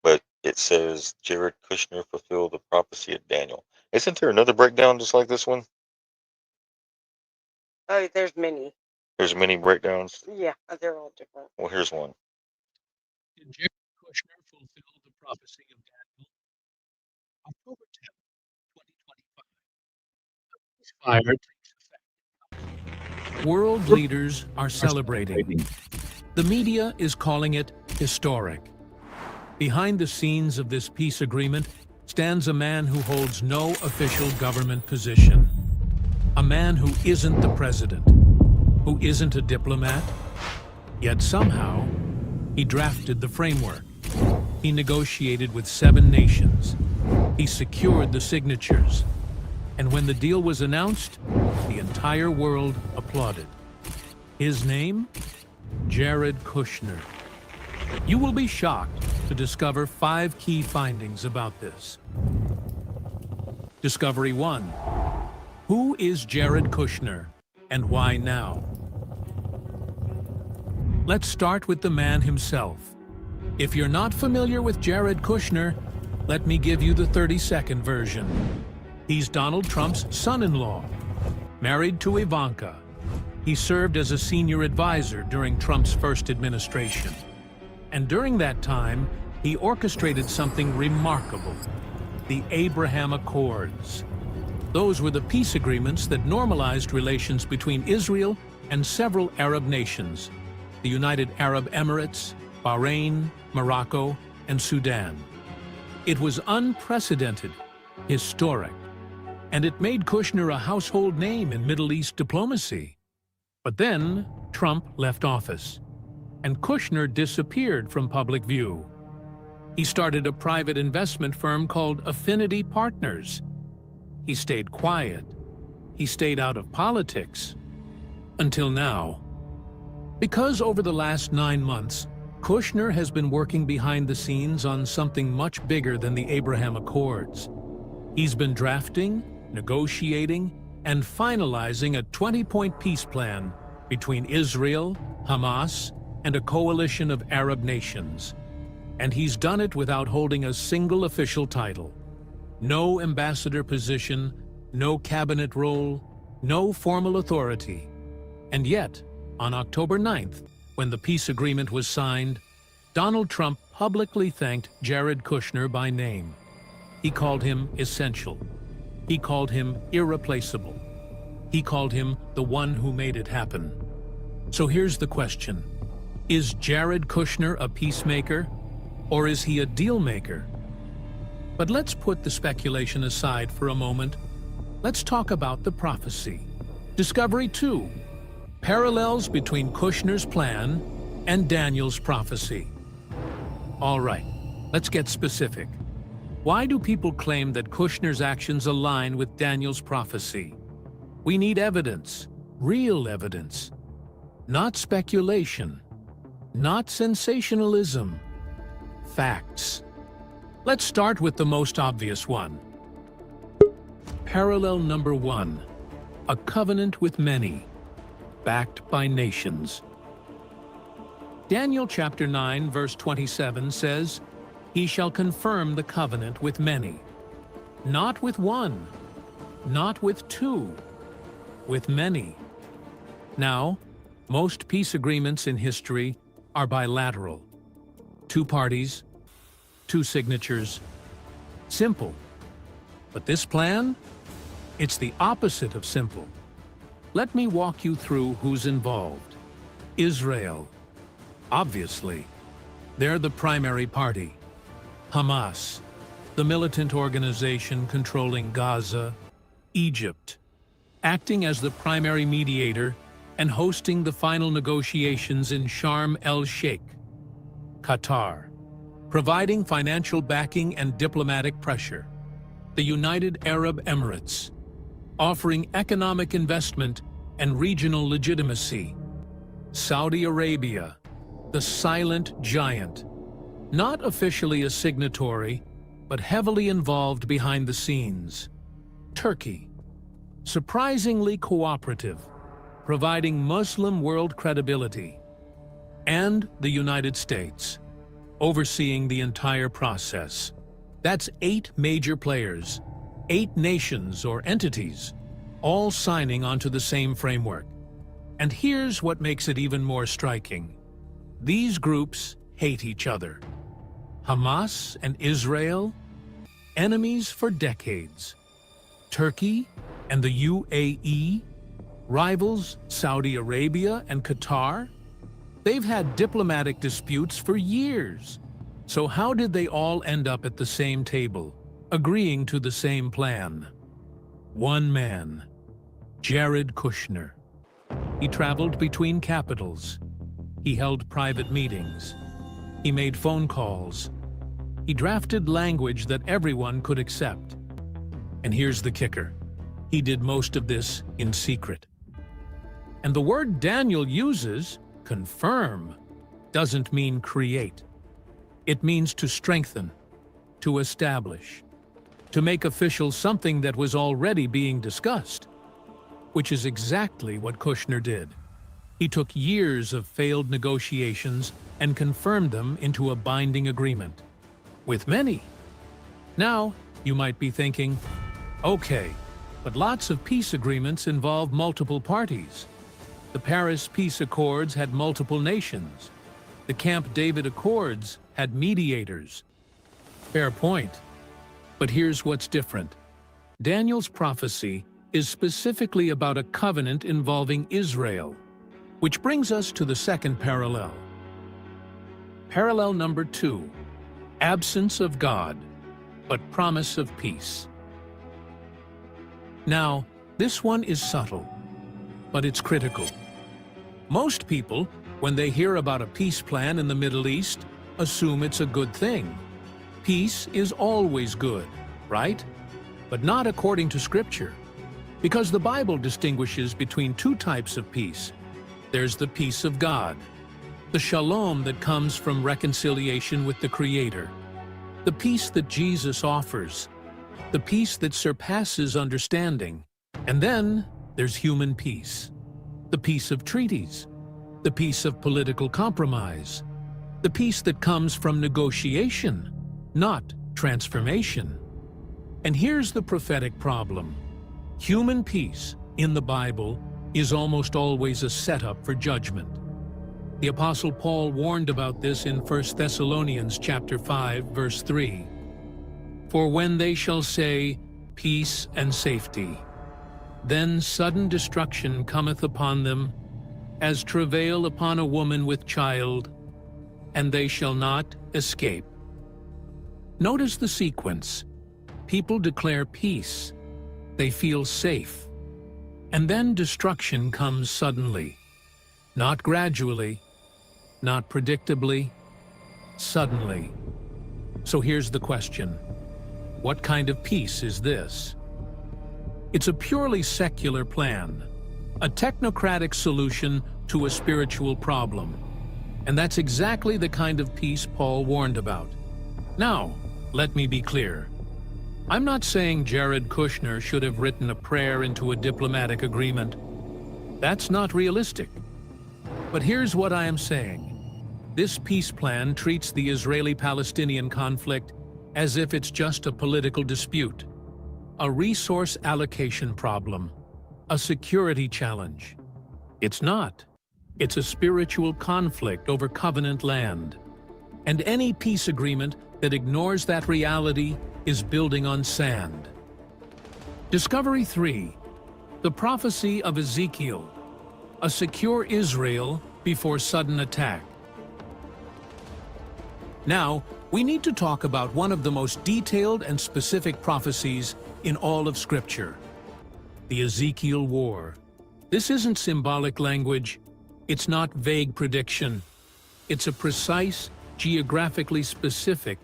but it says Jared Kushner fulfilled the prophecy of Daniel. Isn't there another breakdown just like this one? Oh, there's many. There's many breakdowns. Yeah, they're all different. Well, here's one. Did Jared Kushner fulfill the prophecy of Daniel? October 10, 2025. Ceasefire takes effect. World leaders are celebrating. The media is calling it historic. Behind the scenes of this peace agreement stands a man who holds no official government position. A man who isn't the president, who isn't a diplomat, yet somehow he drafted the framework. He negotiated with 7 nations. He secured the signatures. And when the deal was announced, the entire world applauded. His name? Jared Kushner. You will be shocked to discover 5 key findings about this. Discovery 1. Who is Jared Kushner, and why now? Let's start with the man himself. If you're not familiar with Jared Kushner, let me give you the 30-second version. He's Donald Trump's son-in-law, married to Ivanka. He served as a senior advisor during Trump's first administration. And during that time, he orchestrated something remarkable: the Abraham Accords. Those were the peace agreements that normalized relations between Israel and several Arab nations: the United Arab Emirates, Bahrain, Morocco, and Sudan. It was unprecedented, historic, and it made Kushner a household name in Middle East diplomacy. But then Trump left office, and Kushner disappeared from public view. He started a private investment firm called Affinity Partners. He stayed quiet. He stayed out of politics. Until now. Because over the last 9 months, Kushner has been working behind the scenes on something much bigger than the Abraham Accords. He's been drafting, negotiating, and finalizing a 20-point peace plan between Israel, Hamas, and a coalition of Arab nations. And he's done it without holding a single official title. No ambassador position, no cabinet role, no formal authority. And yet, on October 9th, when the peace agreement was signed, Donald Trump publicly thanked Jared Kushner by name. He called him essential. He called him irreplaceable. He called him the one who made it happen. So here's the question. Is Jared Kushner a peacemaker, or is he a deal maker? But let's put the speculation aside for a moment. Let's talk about the prophecy. Discovery 2. Parallels between Kushner's plan and Daniel's prophecy. All right, let's get specific. Why do people claim that Kushner's actions align with Daniel's prophecy? We need evidence. Real evidence. Not speculation. Not sensationalism. Facts. Let's start with the most obvious one. Parallel number 1. A covenant with many, backed by nations. Daniel chapter 9, verse 27 says, "He shall confirm the covenant with many." Not with one, not with two, with many. Now, most peace agreements in history are bilateral. Two parties, two signatures. Simple. But this plan? It's the opposite of simple. Let me walk you through who's involved. Israel. Obviously, they're the primary party. Hamas, the militant organization controlling Gaza. Egypt, acting as the primary mediator and hosting the final negotiations in Sharm el-Sheikh. Qatar, providing financial backing and diplomatic pressure. The United Arab Emirates, offering economic investment and regional legitimacy. Saudi Arabia, the silent giant, not officially a signatory, but heavily involved behind the scenes. Turkey, surprisingly cooperative, providing Muslim world credibility. And the United States, overseeing the entire process. That's 8 major players, 8 nations or entities, all signing onto the same framework. And here's what makes it even more striking. These groups hate each other. Hamas and Israel, enemies for decades. Turkey and the UAE, rivals Saudi Arabia and Qatar. They've had diplomatic disputes for years. So how did they all end up at the same table, agreeing to the same plan? One man, Jared Kushner. He traveled between capitals. He held private meetings. He made phone calls. He drafted language that everyone could accept. And here's the kicker. He did most of this in secret. And the word Daniel uses, confirm, doesn't mean create. It means to strengthen, to establish, to make official something that was already being discussed, which is exactly what Kushner did. He took years of failed negotiations and confirmed them into a binding agreement, with many. Now, you might be thinking, okay, but lots of peace agreements involve multiple parties. The Paris Peace Accords had multiple nations. The Camp David Accords had mediators. Fair point. But here's what's different. Daniel's prophecy is specifically about a covenant involving Israel, which brings us to the second parallel. Parallel number 2, absence of God, but promise of peace. Now, this one is subtle, but it's critical. Most people, when they hear about a peace plan in the Middle East, assume it's a good thing. Peace is always good, right? But not according to Scripture, because the Bible distinguishes between 2 types of peace. There's the peace of God, the shalom that comes from reconciliation with the Creator, the peace that Jesus offers, the peace that surpasses understanding. And then there's human peace, the peace of treaties, the peace of political compromise, the peace that comes from negotiation, not transformation. And here's the prophetic problem. Human peace in the Bible is almost always a setup for judgment. The Apostle Paul warned about this in 1 Thessalonians chapter 5, verse 3. For when they shall say, peace and safety, then sudden destruction cometh upon them, as travail upon a woman with child, and they shall not escape. Notice the sequence. People declare peace. They feel safe. And then destruction comes suddenly. Not gradually, not predictably, suddenly. So here's the question. What kind of peace is this? It's a purely secular plan, a technocratic solution to a spiritual problem. And that's exactly the kind of peace Paul warned about. Now, let me be clear. I'm not saying Jared Kushner should have written a prayer into a diplomatic agreement. That's not realistic. But here's what I am saying. This peace plan treats the Israeli-Palestinian conflict as if it's just a political dispute, a resource allocation problem, a security challenge. It's not. It's a spiritual conflict over covenant land. And any peace agreement that ignores that reality is building on sand. Discovery 3. The prophecy of Ezekiel. A secure Israel before sudden attack. Now, we need to talk about one of the most detailed and specific prophecies in all of Scripture. The Ezekiel War. This isn't symbolic language. It's not vague prediction. It's a precise, geographically specific,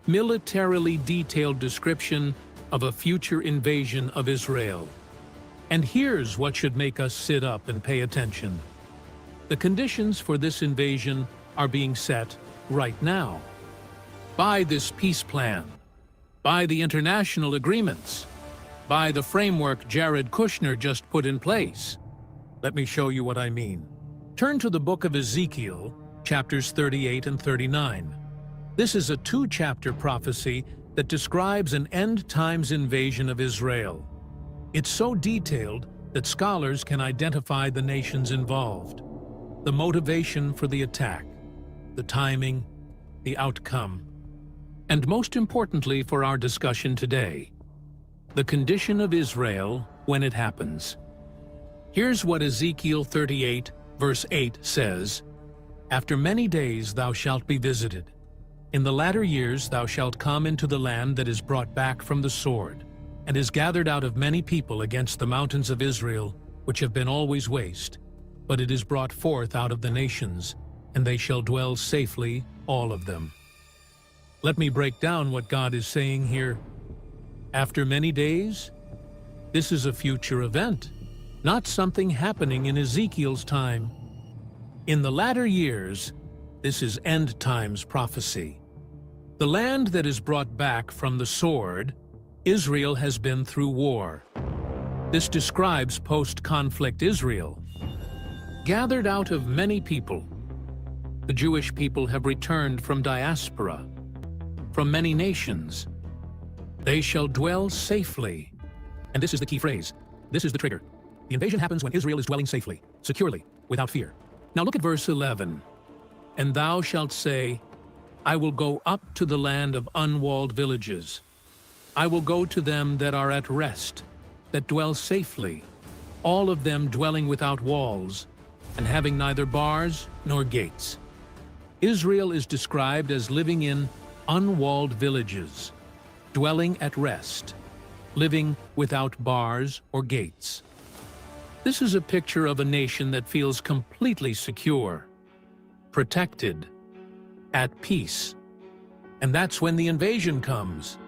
militarily detailed description of a future invasion of Israel. And here's what should make us sit up and pay attention. The conditions for this invasion are being set right now. By this peace plan, by the international agreements, by the framework Jared Kushner just put in place. Let me show you what I mean. Turn to the book of Ezekiel, chapters 38 and 39. This is a 2-chapter prophecy that describes an end-times invasion of Israel. It's so detailed that scholars can identify the nations involved, the motivation for the attack, the timing, the outcome, and most importantly for our discussion today, the condition of Israel when it happens. Here's what Ezekiel 38, verse 8 says, "After many days thou shalt be visited. In the latter years thou shalt come into the land that is brought back from the sword, and is gathered out of many people against the mountains of Israel, which have been always waste. But it is brought forth out of the nations, and they shall dwell safely, all of them." Let me break down what God is saying here. After many days, this is a future event, not something happening in Ezekiel's time. In the latter years, this is end times prophecy. The land that is brought back from the sword, Israel has been through war. This describes post-conflict Israel. Gathered out of many people, the Jewish people have returned from diaspora, from many nations. They shall dwell safely. And this is the key phrase. This is the trigger. The invasion happens when Israel is dwelling safely, securely, without fear. Now look at verse 11. "And thou shalt say, I will go up to the land of unwalled villages. I will go to them that are at rest, that dwell safely, all of them dwelling without walls, and having neither bars nor gates." Israel is described as living in unwalled villages, dwelling at rest, living without bars or gates. This is a picture of a nation that feels completely secure, protected, at peace. And that's when the invasion comes.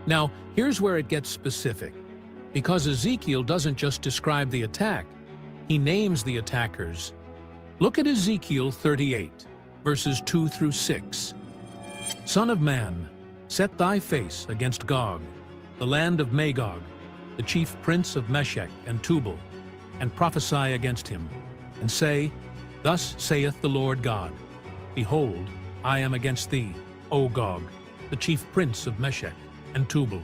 Now, here's where it gets specific, because Ezekiel doesn't just describe the attack, he names the attackers. Look at Ezekiel 38, verses 2 through 6. "Son of man, set thy face against Gog, the land of Magog, the chief prince of Meshech and Tubal, and prophesy against him, and say, Thus saith the Lord God, Behold, I am against thee, O Gog, the chief prince of Meshech and Tubal.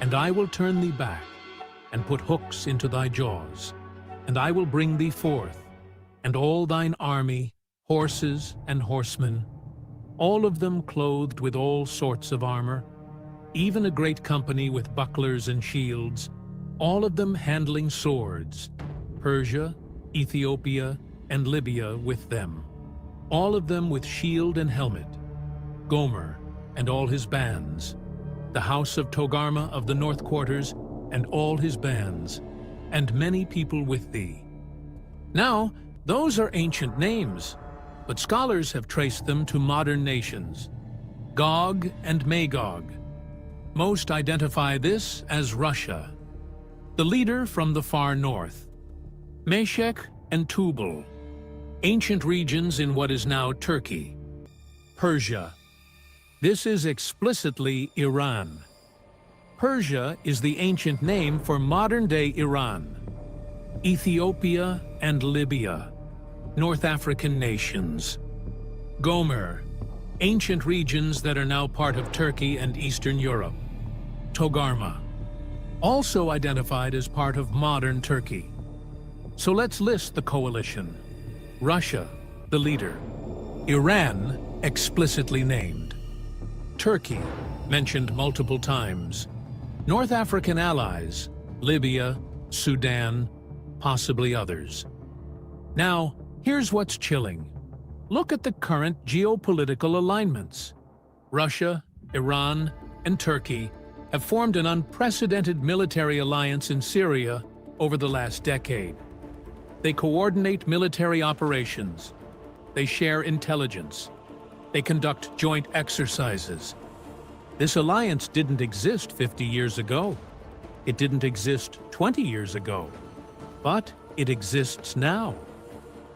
And I will turn thee back, and put hooks into thy jaws, and I will bring thee forth, and all thine army, horses and horsemen, all of them clothed with all sorts of armor, even a great company with bucklers and shields, all of them handling swords, Persia, Ethiopia, and Libya with them, all of them with shield and helmet, Gomer and all his bands, the house of Togarma of the north quarters and all his bands, and many people with thee. Now, those are ancient names, but scholars have traced them to modern nations, Gog and Magog. Most identify this as Russia, the leader from the far north. Meshech and Tubal, ancient regions in what is now Turkey. Persia. This is explicitly Iran. Persia is the ancient name for modern-day Iran. Ethiopia and Libya, North African nations. Gomer, ancient regions that are now part of Turkey and Eastern Europe. Togarma, also identified as part of modern Turkey. So let's list the coalition. Russia, the leader. Iran, explicitly named. Turkey, mentioned multiple times. North African allies, Libya, Sudan, possibly others. Now, here's what's chilling. Look at the current geopolitical alignments. Russia, Iran, and Turkey have formed an unprecedented military alliance in Syria over the last decade. They coordinate military operations. They share intelligence. They conduct joint exercises. This alliance didn't exist 50 years ago. It didn't exist 20 years ago. But it exists now.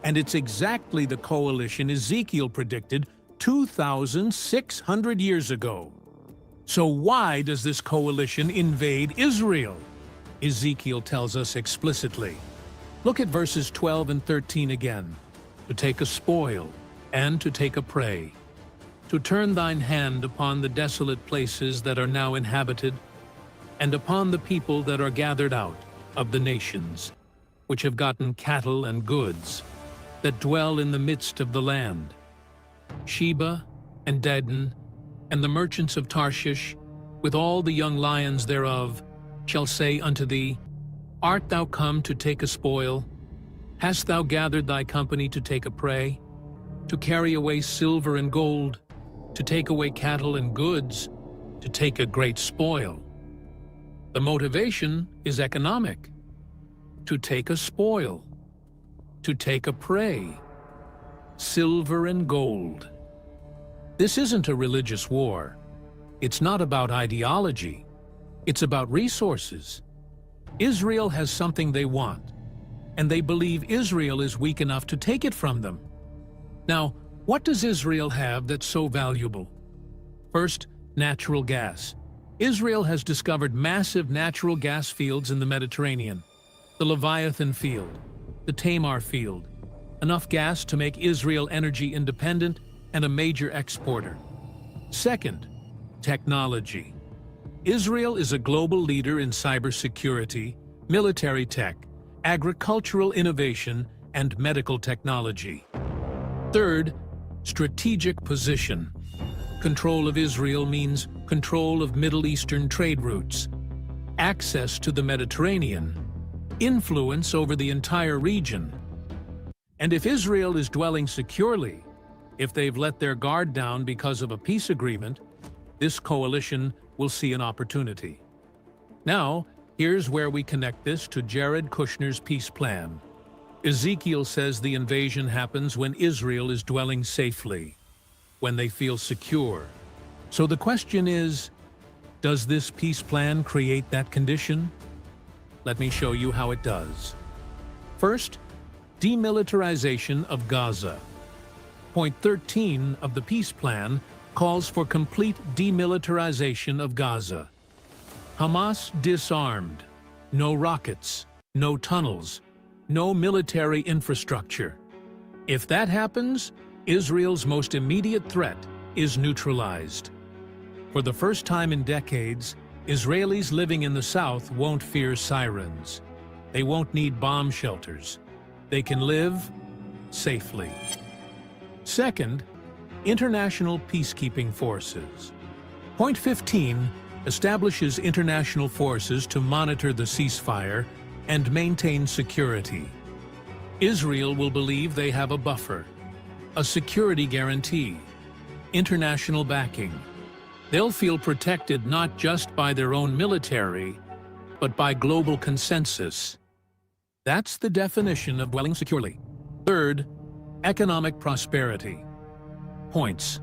And it's exactly the coalition Ezekiel predicted 2,600 years ago. So why does this coalition invade Israel? Ezekiel tells us explicitly. Look at verses 12 and 13 again. To take a spoil, and to take a prey. To turn thine hand upon the desolate places that are now inhabited, and upon the people that are gathered out of the nations, which have gotten cattle and goods, that dwell in the midst of the land. Sheba and Dedan, and the merchants of Tarshish, with all the young lions thereof, shall say unto thee, Art thou come to take a spoil? Hast thou gathered thy company to take a prey? To carry away silver and gold, to take away cattle and goods, to take a great spoil. The motivation is economic. To take a spoil, to take a prey, silver and gold. This isn't a religious war. It's not about ideology. It's about resources. Israel has something they want, and they believe Israel is weak enough to take it from them. Now, what does Israel have that's so valuable? First, natural gas. Israel has discovered massive natural gas fields in the Mediterranean. The Leviathan field, the Tamar field. Enough gas to make Israel energy independent and a major exporter. Second, technology. Israel is a global leader in cybersecurity, military tech, agricultural innovation, and medical technology. Third, strategic position. Control of Israel means control of Middle Eastern trade routes, access to the Mediterranean, influence over the entire region. And if Israel is dwelling securely, if they've let their guard down because of a peace agreement, this coalition will see an opportunity. Now, here's where we connect this to Jared Kushner's peace plan. Ezekiel says the invasion happens when Israel is dwelling safely, when they feel secure. So the question is, does this peace plan create that condition? Let me show you how it does. First, demilitarization of Gaza. Point 13 of the peace plan calls for complete demilitarization of Gaza. Hamas disarmed. No rockets, no tunnels, no military infrastructure. If that happens, Israel's most immediate threat is neutralized. For the first time in decades, Israelis living in the south won't fear sirens. They won't need bomb shelters. They can live safely. Second, international peacekeeping forces. Point 15 establishes international forces to monitor the ceasefire and maintain security. Israel will believe they have a buffer, a security guarantee, international backing. They'll feel protected not just by their own military, but by global consensus. That's the definition of dwelling securely. Third, economic prosperity. Points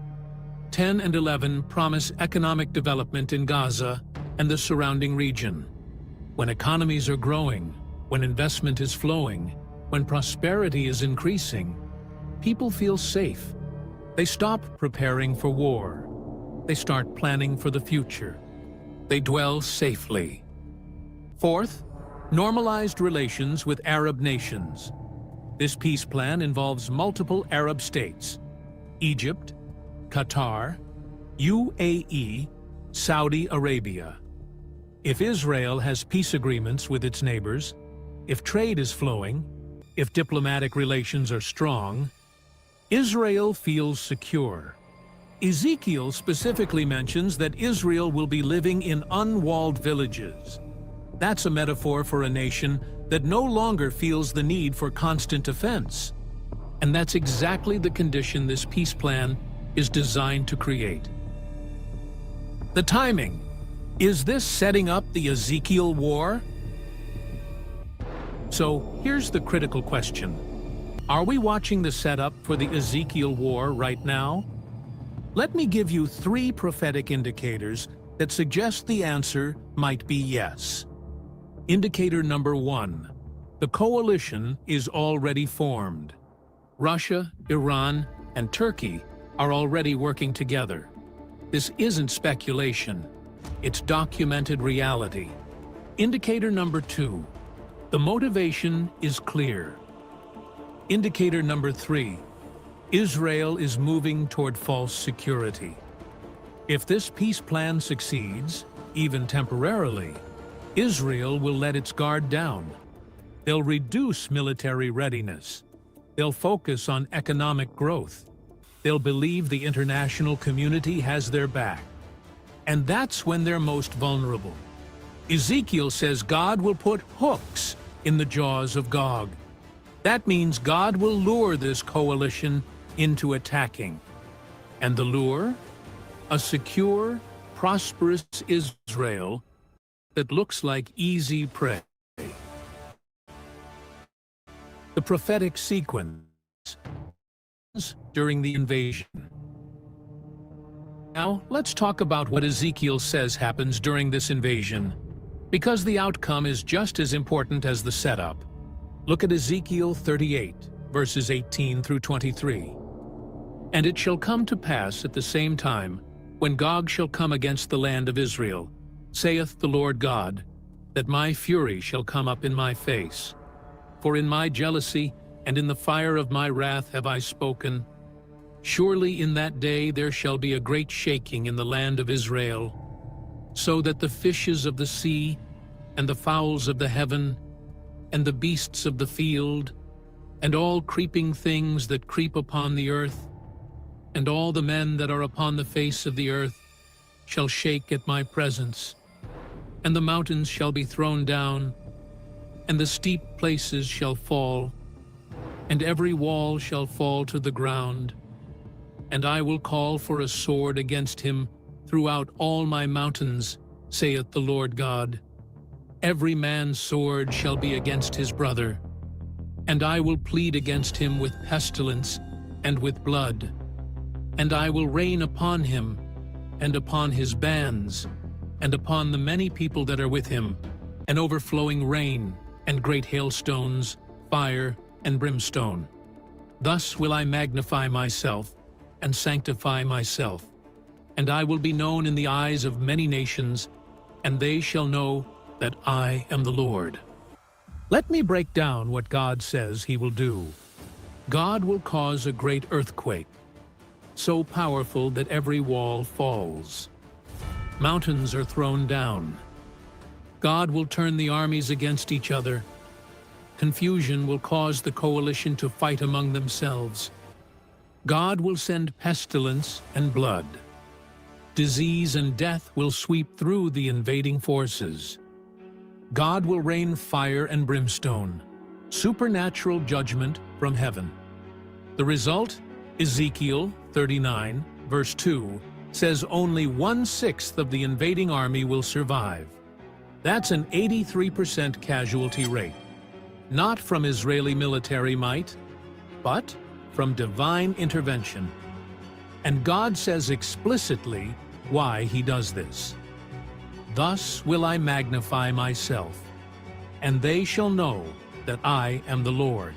10 and 11 promise economic development in Gaza and the surrounding region. When economies are growing, when investment is flowing, When prosperity is increasing, people feel safe. They stop preparing for war. They start planning for the future. They dwell safely. Fourth, normalized relations with Arab nations. This peace plan involves multiple Arab states: Egypt, Qatar, UAE, Saudi Arabia. If Israel has peace agreements with its neighbors, if trade is flowing, if diplomatic relations are strong, Israel feels secure. Ezekiel specifically mentions that Israel will be living in unwalled villages. That's a metaphor for a nation that no longer feels the need for constant defense. And that's exactly the condition this peace plan is designed to create. The timing. Is this setting up the Ezekiel war? So here's the critical question. Are we watching the setup for the Ezekiel war right now? Let me give you 3 prophetic indicators that suggest the answer might be yes. Indicator number 1. The coalition is already formed. Russia, Iran, and Turkey are already working together. This isn't speculation. It's documented reality. Indicator number 2. The motivation is clear. Indicator number 3. Israel is moving toward false security. If this peace plan succeeds, even temporarily, Israel will let its guard down. They'll reduce military readiness. They'll focus on economic growth. They'll believe the international community has their back. And that's when they're most vulnerable. Ezekiel says God will put hooks in the jaws of Gog. That means God will lure this coalition into attacking. And the lure? A secure, prosperous Israel that looks like easy prey. The prophetic sequence during the invasion. Now, let's talk about what Ezekiel says happens during this invasion, because the outcome is just as important as the setup. Look at Ezekiel 38, verses 18 through 23. And it shall come to pass at the same time, when Gog shall come against the land of Israel, saith the Lord God, that my fury shall come up in my face. For in my jealousy and in the fire of my wrath have I spoken. Surely in that day there shall be a great shaking in the land of Israel, so that the fishes of the sea, and the fowls of the heaven, and the beasts of the field, and all creeping things that creep upon the earth, and all the men that are upon the face of the earth, shall shake at my presence. And the mountains shall be thrown down, and the steep places shall fall, and every wall shall fall to the ground. And I will call for a sword against him throughout all my mountains, saith the Lord God. Every man's sword shall be against his brother, and I will plead against him with pestilence and with blood. And I will rain upon him, and upon his bands, and upon the many people that are with him, an overflowing rain, and great hailstones, fire, and brimstone. Thus will I magnify myself, and sanctify myself, and I will be known in the eyes of many nations, and they shall know that I am the Lord. Let me break down what God says he will do. God will cause a great earthquake, so powerful that every wall falls. Mountains are thrown down. God will turn the armies against each other. Confusion will cause the coalition to fight among themselves. God will send pestilence and blood. Disease and death will sweep through the invading forces. God will rain fire and brimstone, supernatural judgment from heaven. The result? Ezekiel 39, verse 2, says only 1/6 of the invading army will survive. That's an 83% casualty rate. Not from Israeli military might, but from divine intervention. And God says explicitly why he does this. Thus will I magnify myself, and they shall know that I am the Lord.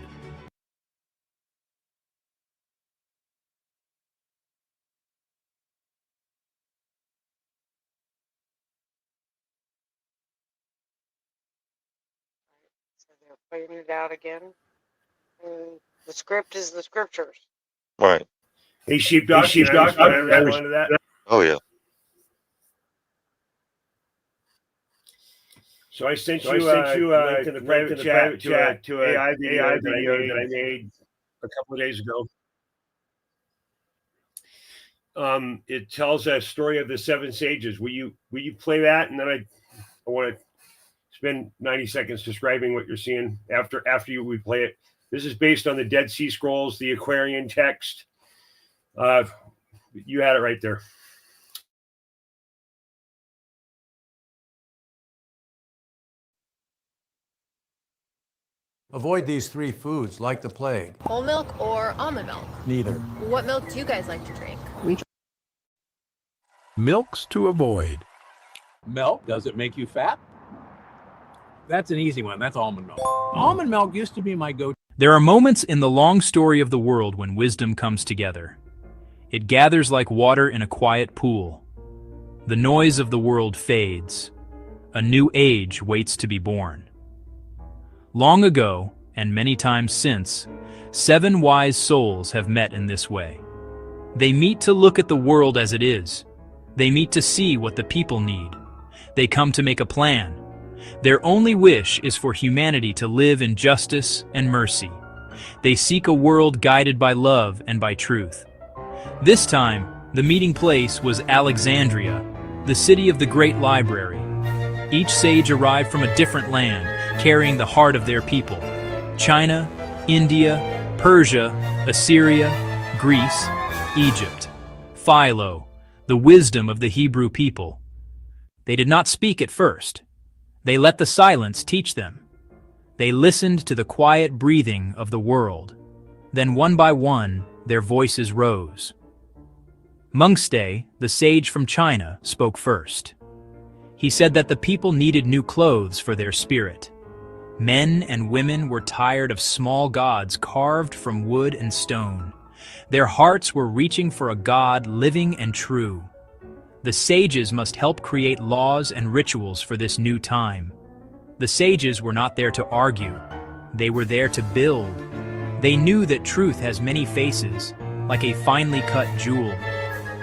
They're putting it out again. And the script is the scriptures. Right. Hey, Sheepdog, can I respond to that? Oh yeah. So I sent you a link in the private chat to an AI video that I made a couple of days ago. It tells a story of the 7 sages. Will you play that? And then I want to spend 90 seconds describing what you're seeing after we play it. This is based on the Dead Sea Scrolls, the Aquarian text. You had it right there. Avoid these 3 foods like the plague. Whole milk or almond milk? Neither. What milk do you guys like to drink? Milks to avoid. Milk, does it make you fat? That's an easy one. That's almond milk. Almond milk used to be my go-to. There are moments in the long story of the world when wisdom comes together. It gathers like water in a quiet pool. The noise of the world fades. A new age waits to be born. Long ago, and many times since, 7 wise souls have met in this way. They meet to look at the world as it is. They meet to see what the people need. They come to make a plan. Their only wish is for humanity to live in justice and mercy. They seek a world guided by love and by truth. This time, the meeting place was Alexandria, the city of the great library. Each sage arrived from a different land, carrying the heart of their people. China, India, Persia, Assyria, Greece, Egypt. Philo, the wisdom of the Hebrew people. They did not speak at first. They let the silence teach them. They listened to the quiet breathing of the world. Then one by one, their voices rose. Mengste, the sage from China, spoke first. He said that the people needed new clothes for their spirit. Men and women were tired of small gods carved from wood and stone. Their hearts were reaching for a God living and true. The sages must help create laws and rituals for this new time. The sages were not there to argue. They were there to build. They knew that truth has many faces, like a finely cut jewel.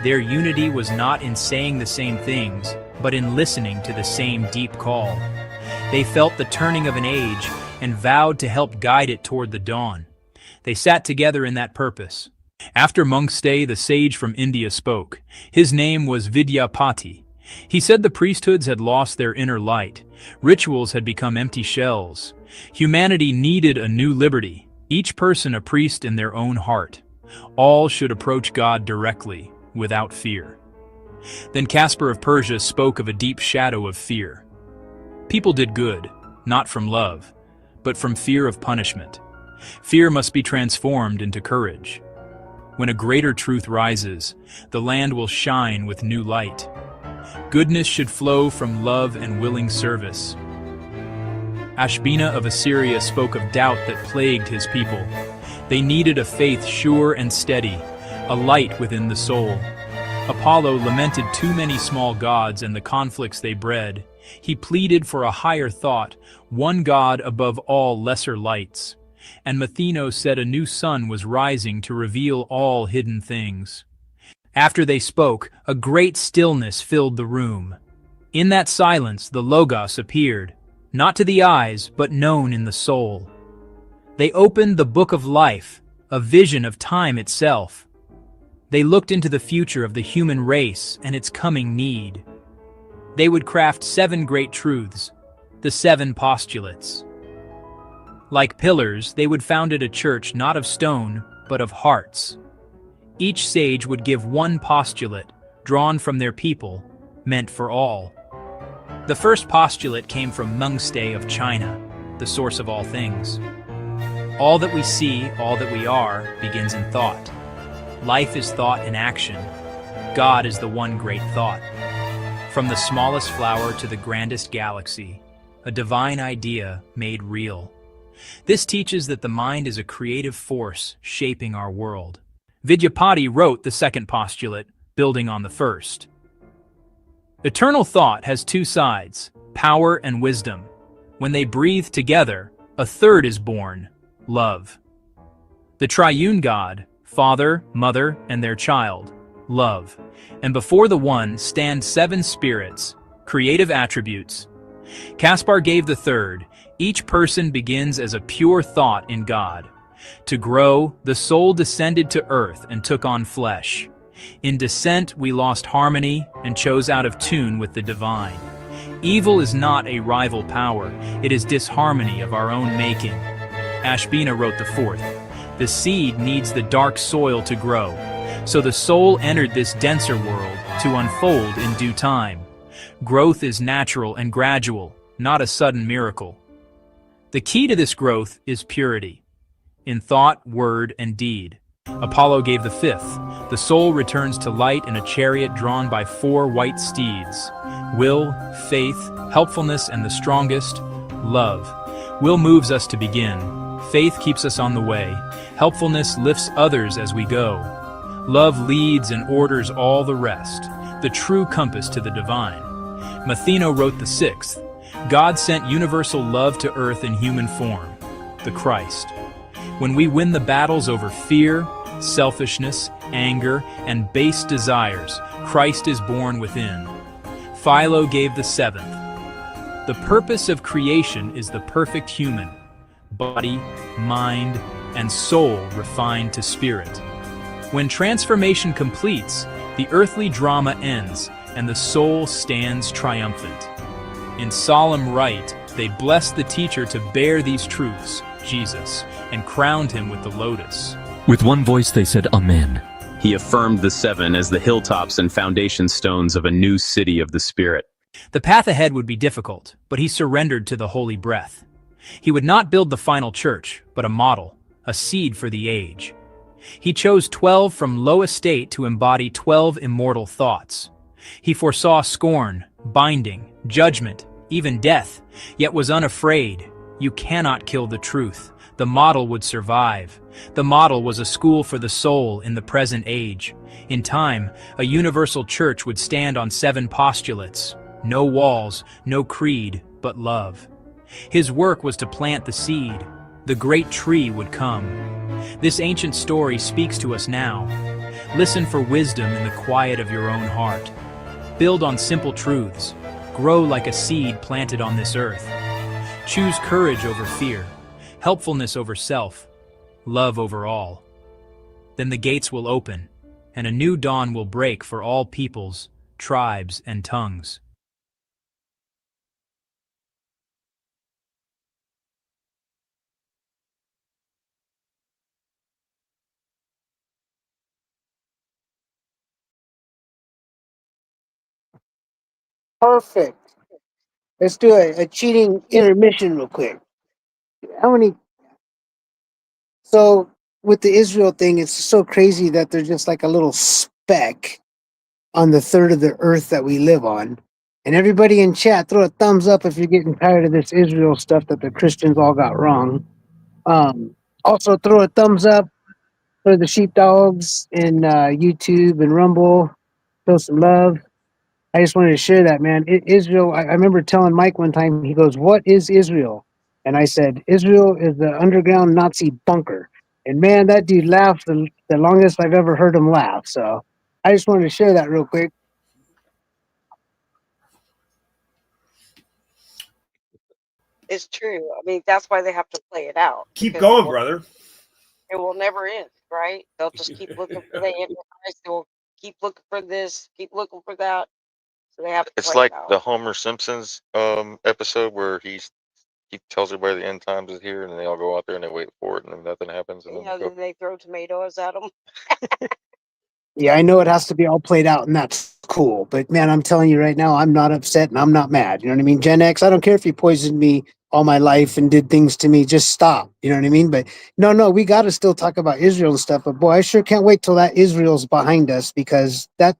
Their unity was not in saying the same things, but in listening to the same deep call. They felt the turning of an age and vowed to help guide it toward the dawn. They sat together in that purpose. After Mengste, the sage from India, spoke. His name was Vidyapati. He said the priesthoods had lost their inner light. Rituals had become empty shells. Humanity needed a new liberty, each person a priest in their own heart. All should approach God directly, without fear. Then Caspar of Persia spoke of a deep shadow of fear. People did good, not from love, but from fear of punishment. Fear must be transformed into courage. When a greater truth rises, the land will shine with new light. Goodness should flow from love and willing service. Ashbina of Assyria spoke of doubt that plagued his people. They needed a faith sure and steady, a light within the soul. Apollo lamented too many small gods and the conflicts they bred. He pleaded for a higher thought, one God above all lesser lights. And Matheno said a new sun was rising to reveal all hidden things. After they spoke, a great stillness filled the room. In that silence, the Logos appeared, not to the eyes, but known in the soul. They opened the book of life, a vision of time itself. They looked into the future of the human race and its coming need. They would craft 7 great truths, the 7 postulates. Like pillars, they would found a church not of stone, but of hearts. Each sage would give one postulate, drawn from their people, meant for all. The first postulate came from Mengste of China, the source of all things. All that we see, all that we are, begins in thought. Life is thought in action. God is the one great thought. From the smallest flower to the grandest galaxy, a divine idea made real. This teaches that the mind is a creative force shaping our world. Vidyapati wrote the second postulate, building on the first. Eternal thought has 2 sides, power and wisdom. When they breathe together, A third is born, love. The triune God, Father, Mother, and their child, love. And before the one stand 7 spirits, creative attributes. Caspar gave the third. Each person begins as a pure thought in God. To grow, the soul descended to earth and took on flesh. In descent, we lost harmony and chose out of tune with the divine. Evil is not a rival power, it is disharmony of our own making. Ashbina wrote the fourth. The seed needs the dark soil to grow, so the soul entered this denser world to unfold in due time. Growth is natural and gradual, not a sudden miracle. The key to this growth is purity, in thought, word, and deed. Apollo gave the fifth. The soul returns to light in a chariot drawn by 4 white steeds. Will, faith, helpfulness, and the strongest, love. Will moves us to begin. Faith keeps us on the way. Helpfulness lifts others as we go. Love leads and orders all the rest, the true compass to the divine. Matheno wrote the sixth. God sent universal love to earth in human form, the Christ. When we win the battles over fear, selfishness, anger, and base desires, Christ is born within. Philo gave the seventh. The purpose of creation is the perfect human, body, mind, and soul refined to spirit. When transformation completes, the earthly drama ends, and the soul stands triumphant. In solemn rite, they blessed the teacher to bear these truths, Jesus, and crowned him with the lotus. With one voice they said, Amen. He affirmed the 7 as the hilltops and foundation stones of a new city of the Spirit. The path ahead would be difficult, but he surrendered to the holy breath. He would not build the final church, but a model, a seed for the age. He chose 12 from low estate to embody 12 immortal thoughts. He foresaw scorn, binding, judgment, even death, yet was unafraid. You cannot kill the truth. The model would survive. The model was a school for the soul in the present age. In time, a universal church would stand on 7 postulates. No walls, no creed, but love. His work was to plant the seed. The great tree would come. This ancient story speaks to us now. Listen for wisdom in the quiet of your own heart. Build on simple truths. Grow like a seed planted on this earth. Choose courage over fear, helpfulness over self, love over all. Then the gates will open, and a new dawn will break for all peoples, tribes, and tongues. Perfect. Let's do a cheating intermission real quick. How many? So with the Israel thing, it's so crazy that they're just like a little speck on the third of the earth that we live on. And everybody in chat, throw a thumbs up if you're getting tired of this Israel stuff that the Christians all got wrong. Also, throw a thumbs up for the sheepdogs in YouTube and Rumble. Show some love. I just wanted to share that, man. Israel, I remember telling Mike one time, he goes, "What is Israel?" And I said, "Israel is the underground Nazi bunker." And man, that dude laughed the longest I've ever heard him laugh. So I just wanted to share that real quick. It's true. I mean, that's why they have to play it out. Keep because going, brother. It will never end, right? They'll just keep looking for the Antichrist. They'll keep looking for this, keep looking for that. So they have to It's play like it out. the Homer Simpson's episode where he tells everybody the end times is here, and then they all go out there and they wait for it, and then nothing happens. And Yeah, then they throw tomatoes at them. Yeah, I know it has to be all played out, and that's cool. But man, I'm telling you right now, I'm not upset and I'm not mad. You know what I mean? Gen X, I don't care if you poisoned me all my life and did things to me. Just stop. You know what I mean? But no, we got to still talk about Israel and stuff. But boy, I sure can't wait till that Israel's behind us, because that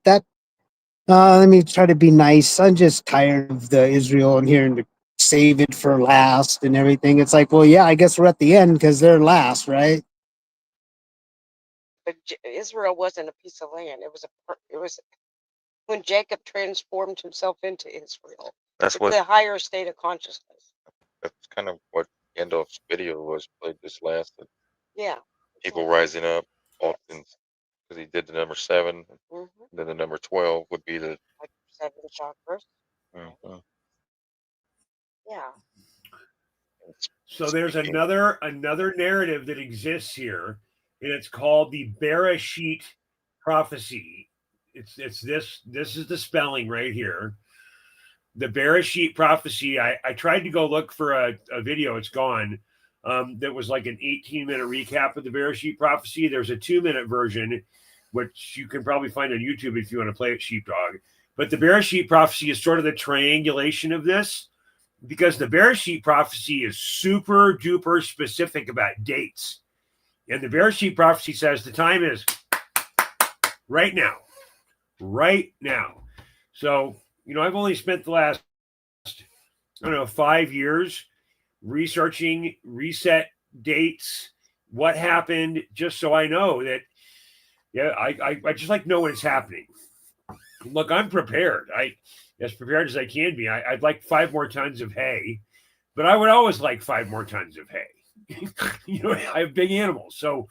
let me try to be nice. I'm just tired of the Israel and hearing to save it for last and everything. It's like, well, yeah, I guess we're at the end because they're last, right? But Israel wasn't a piece of land. It was when Jacob transformed himself into Israel. That's It's what. the higher state of consciousness. That's kind of what Gandalf's video was played this last. Yeah. People rising up often because he did the number 7. Mm-hmm. Then the number 12 would be the Like 7 chakras. Mhm. Yeah. So there's Speaking. another narrative that exists here, and it's called the Bereshit prophecy. It's this is the spelling right here. The Bereshit prophecy. I tried to go look for a video. It's gone. That was like an 18-minute recap of the Bereshit prophecy. There's a 2-minute version, which you can probably find on YouTube if you want to play it, Sheepdog. But the Bereshit prophecy is sort of the triangulation of this, because the Bereshit prophecy is super duper specific about dates. And the Bereshit prophecy says the time is right now. Right now. So, I've only spent the last, 5 years researching reset dates, what happened, just so I know that, I just like know when it's happening. Look, I'm prepared. As prepared as I can be. I'd like 5 more tons of hay, but I would always like 5 more tons of hay. I have big animals. So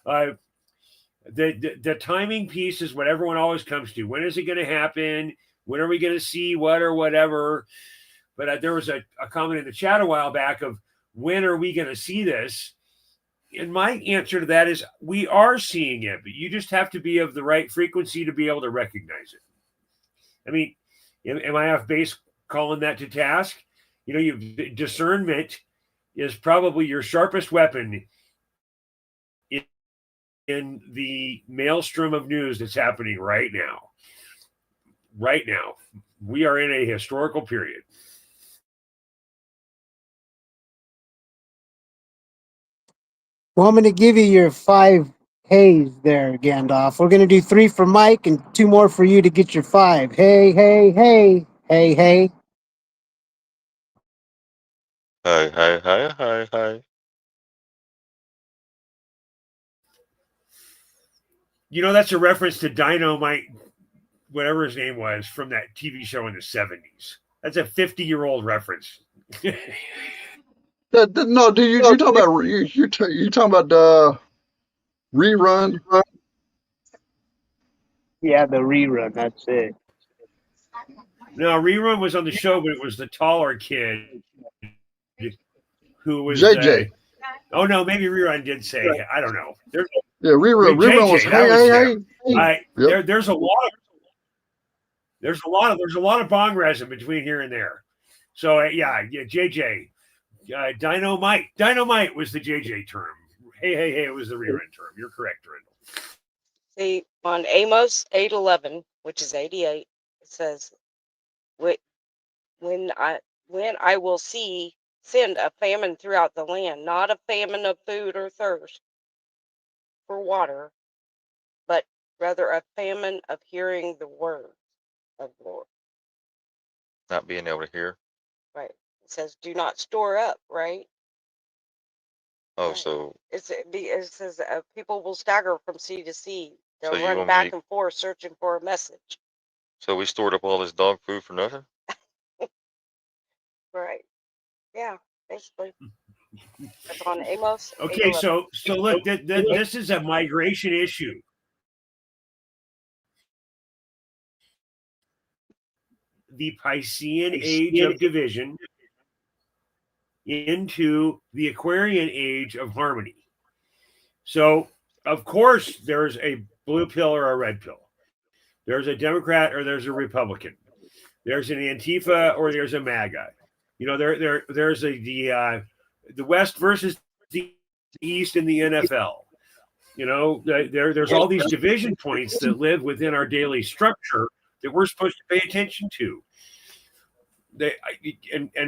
the timing piece is what everyone always comes to. When is it going to happen? When are we going to see what or whatever? But there was a comment in the chat a while back of when are we going to see this? And my answer to that is we are seeing it, but you just have to be of the right frequency to be able to recognize it. I mean, am I off base calling that to task? Discernment is probably your sharpest weapon in the maelstrom of news that's happening right now. Right now, we are in a historical period. Well, I'm going to give you your 5 hays there, Gandalf. We're going to do 3 for Mike and 2 more for you to get your 5. Hey, hey, hey, hey, hey. Hi, hi, hi, hi, hi. That's a reference to Dynamite, whatever his name was, from that TV show in the 70s. That's a 50-year-old reference. No, dude, you talking about you talking about rerun? Yeah, the rerun. That's it. No, Rerun was on the show, but it was the taller kid who was JJ. Oh no, maybe Rerun did say. I don't know. Yeah, rerun was that was him. Yep. There's a lot of bong resin between here and there. So yeah, JJ, Dynamite was the JJ term. Hey, it was the rerun term. You're correct, Randall. See, on Amos 8:11, which is 88, it says, when I will send a famine throughout the land, not a famine of food or thirst for water, but rather a famine of hearing the word of the Lord. Not being able to hear. Right. It says, do not store up, right? Oh, Right. so It says people will stagger from sea to sea. They'll So you run want back me- and forth searching for a message. so we stored up all this dog food for nothing? Right. Yeah, basically. That's on Amos. Okay, 8:11. so look, this is a migration issue. The Piscean age of division into the Aquarian age of harmony. So, of course, there's a blue pill or a red pill. There's a Democrat or there's a Republican. There's an Antifa or there's a MAGA. There's the West versus the East in the NFL. There's all these division points that live within our daily structure that we're supposed to pay attention to.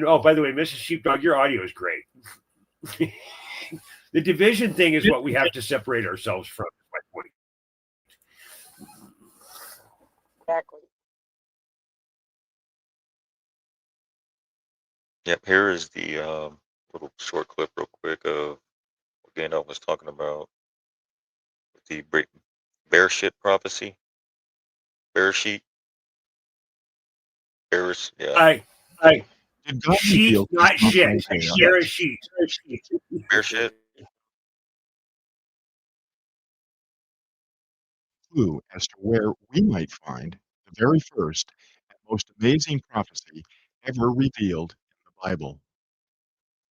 Oh, by the way, Mrs. Sheepdog, your audio is great. The division thing is what we have to separate ourselves from. My point. Exactly. Yep. Here is the little short clip, real quick, of what Gandalf was talking about with the bear shit prophecy. Bear sheet. Bears. Yeah. Hi. Did God Sheet, reveal not his shit. prophet Isaiah? Share a sheet. Bear shit. Clue as to where we might find the very first and most amazing prophecy ever revealed in the Bible.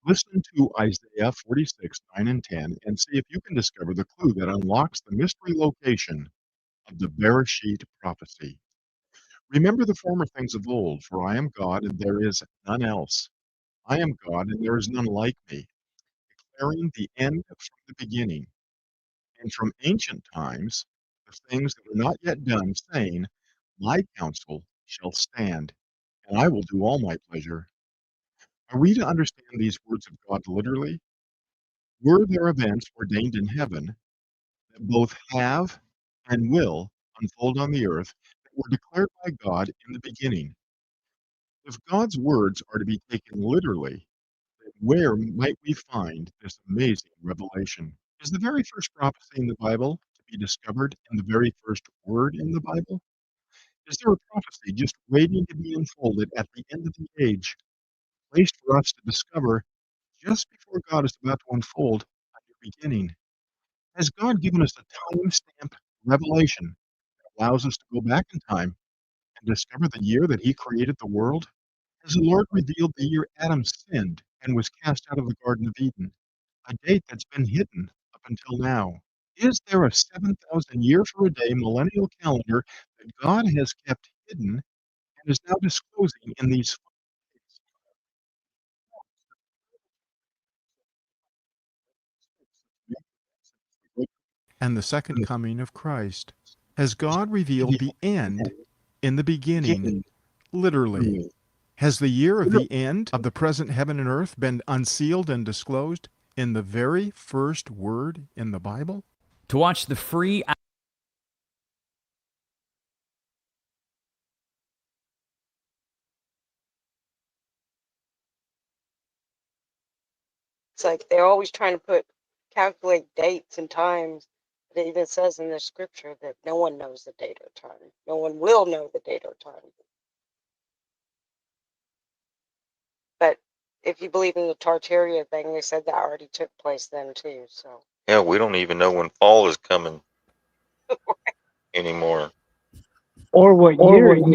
Listen to Isaiah 46, 9 and 10 and see if you can discover the clue that unlocks the mystery location of the Bereshit prophecy. Remember the former things of old, for I am God and there is none else. I am God and there is none like me, declaring the end from the beginning, and from ancient times the things that are not yet done, saying, my counsel shall stand, and I will do all my pleasure. Are we to understand these words of God literally? Were there events ordained in heaven that both have and will unfold on the earth that were declared by God in the beginning? If God's words are to be taken literally, then where might we find this amazing revelation? Is the very first prophecy in the Bible to be discovered in the very first word in the Bible? Is there a prophecy just waiting to be unfolded at the end of the age, placed for us to discover just before God is about to unfold a new beginning? Has God given us a time-stamped revelation that allows us to go back in time and discover the year that He created the world? Has the Lord revealed the year Adam sinned and was cast out of the Garden of Eden, a date that's been hidden up until now? Is there a 7,000 year for a day millennial calendar that God has kept hidden and is now disclosing in these and the second coming of Christ? Has God revealed the end in the beginning, literally? Has the year of the end of the present heaven and earth been unsealed and disclosed in the very first word in the Bible? To watch the free It's like they're always trying to calculate dates and times. It even says in the scripture that no one knows the date or time. No one will know the date or time. But if you believe in the Tartaria thing, they said that already took place then too. So Yeah, we don't even know when fall is coming anymore. Or what year it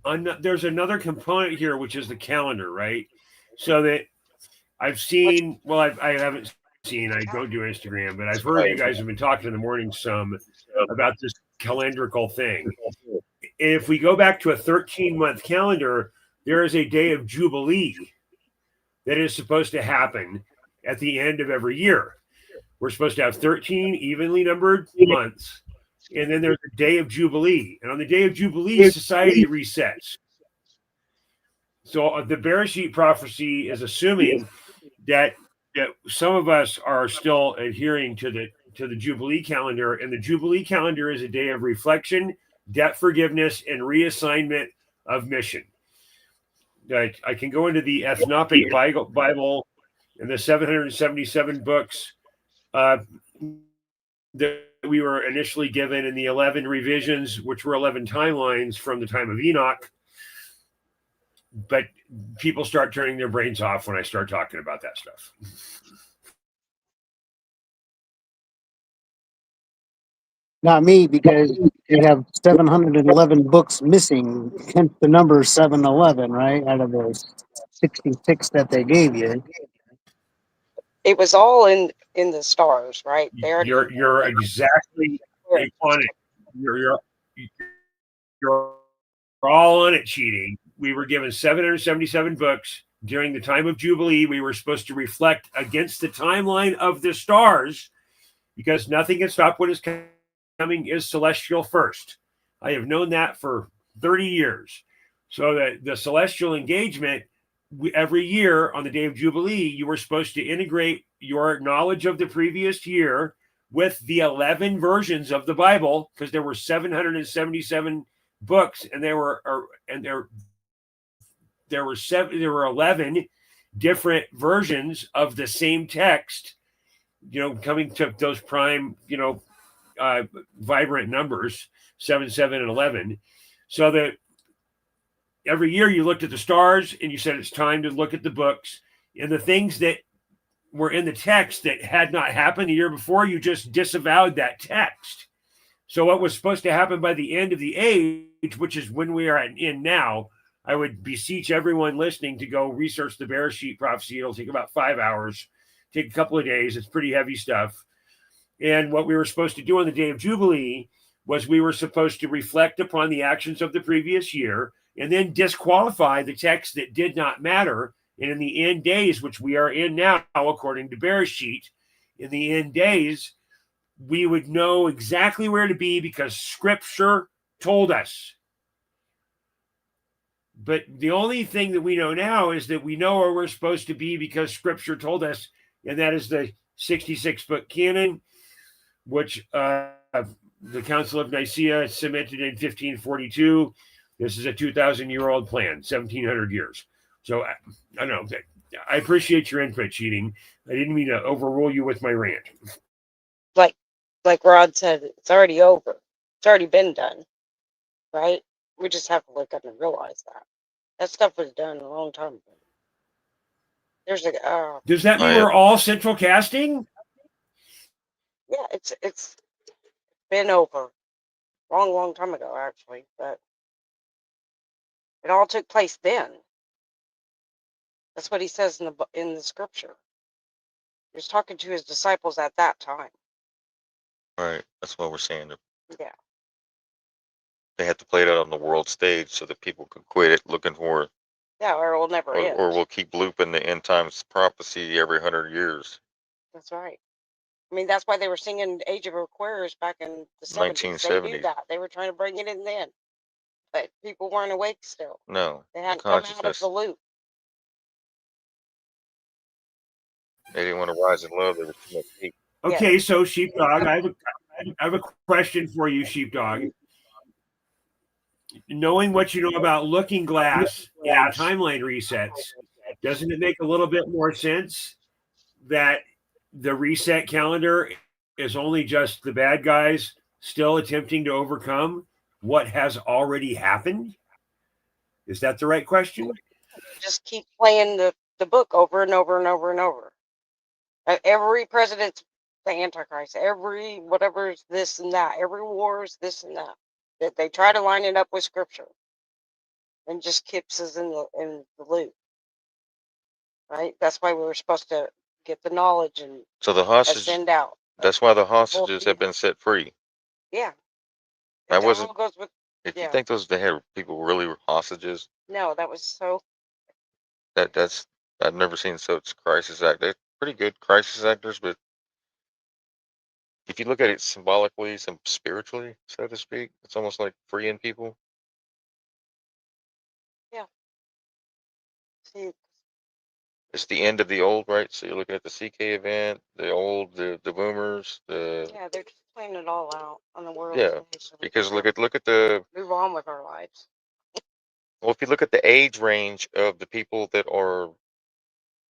is. There's another component here, which is the calendar, right? So that I've seen. Well, I haven't seen. I don't do Instagram, but I've heard you guys have been talking in the morning some about this calendrical thing. If we go back to a 13-month calendar, there is a day of Jubilee that is supposed to happen at the end of every year. We're supposed to have 13 evenly numbered months, and then there's a day of Jubilee. And on the day of Jubilee, society resets. So the Bereshit prophecy is assuming that some of us are still adhering to the Jubilee calendar, and the Jubilee calendar is a day of reflection, debt forgiveness, and reassignment of mission. I can go into the Ethnopic Bible and the 777 books that we were initially given, in the 11 revisions, which were 11 timelines from the time of Enoch. But people start turning their brains off when I start talking about that stuff. Not me, because we have 711 books missing, hence the number 711, right? Out of the 66 that they gave you. it was all in the stars, right? You're exactly on it. You're all on it, cheating. We were given 777 books during the time of Jubilee. We were supposed to reflect against the timeline of the stars, because nothing can stop what is coming is celestial first. I have known that for 30 years. So that the celestial engagement, every year on the day of Jubilee, you were supposed to integrate your knowledge of the previous year with the 11 versions of the Bible, because there were 777 books, and there were 11 different versions of the same text, coming to those prime, vibrant numbers, 7, 7, and 11. So that every year you looked at the stars and you said it's time to look at the books, and the things that were in the text that had not happened the year before, you just disavowed that text. So what was supposed to happen by the end of the age, which is when we are in now, I would beseech everyone listening to go research the Bereshit prophecy. It'll take about 5 hours, take a couple of days. It's pretty heavy stuff. And what we were supposed to do on the day of Jubilee was we were supposed to reflect upon the actions of the previous year and then disqualify the texts that did not matter. And in the end days, which we are in now, according to Bereshit, in the end days, we would know exactly where to be because Scripture told us. But the only thing that we know now is that we know where we're supposed to be because Scripture told us, and that is the 66-book canon, which the Council of Nicaea cemented in 1542. This is a 2,000-year-old plan, 1,700 years. So I don't know. I appreciate your input, Cheating. I didn't mean to overrule you with my rant. Like Rod said, it's already over. It's already been done, right? We just have to look up and realize that that stuff was done a long time ago. There's a Does that mean we're all central casting? yeah, it's been over long time ago actually, but it all took place then. That's what he says in the scripture. He was talking to his disciples at that time. Right. That's what we're saying. Yeah. They have to play it out on the world stage so that people can quit it looking for it. Yeah, or it will never end. Or we'll keep looping the end times prophecy every 100 years. That's right. I mean, that's why they were singing Age of Aquarius back in the 70s. They knew 1970s. that. They were trying to bring it in then. But people weren't awake still. No. They hadn't come out of the loop. They didn't want to rise in love. There was too much hate. Okay, so Sheepdog, I have a question for you, Sheepdog. Knowing what you know about Looking Glass and timeline resets, doesn't it make a little bit more sense that the reset calendar is only just the bad guys still attempting to overcome what has already happened? Is that the right question? Just keep playing the book over and over and over and over. Every president's the Antichrist. Every whatever's this and that. Every war is this and that. That they try to line it up with scripture, and just keeps us in the loop. Right. That's why we were supposed to get the knowledge and so the hostage send out. That's why the hostages have been set free. Yeah. That wasn't. Goes with, if you think they had people really were hostages, no, that was so. That's I've never seen such crisis act. They're pretty good crisis actors, but if you look at it symbolically, some spiritually, so to speak, it's almost like freeing people. Yeah. See, it's the end of the old, right? So you're looking at the CK event, the old, the boomers, the yeah, they're just playing it all out on the world. yeah, because look at the move on with our lives. Well, if you look at the age range of the people that are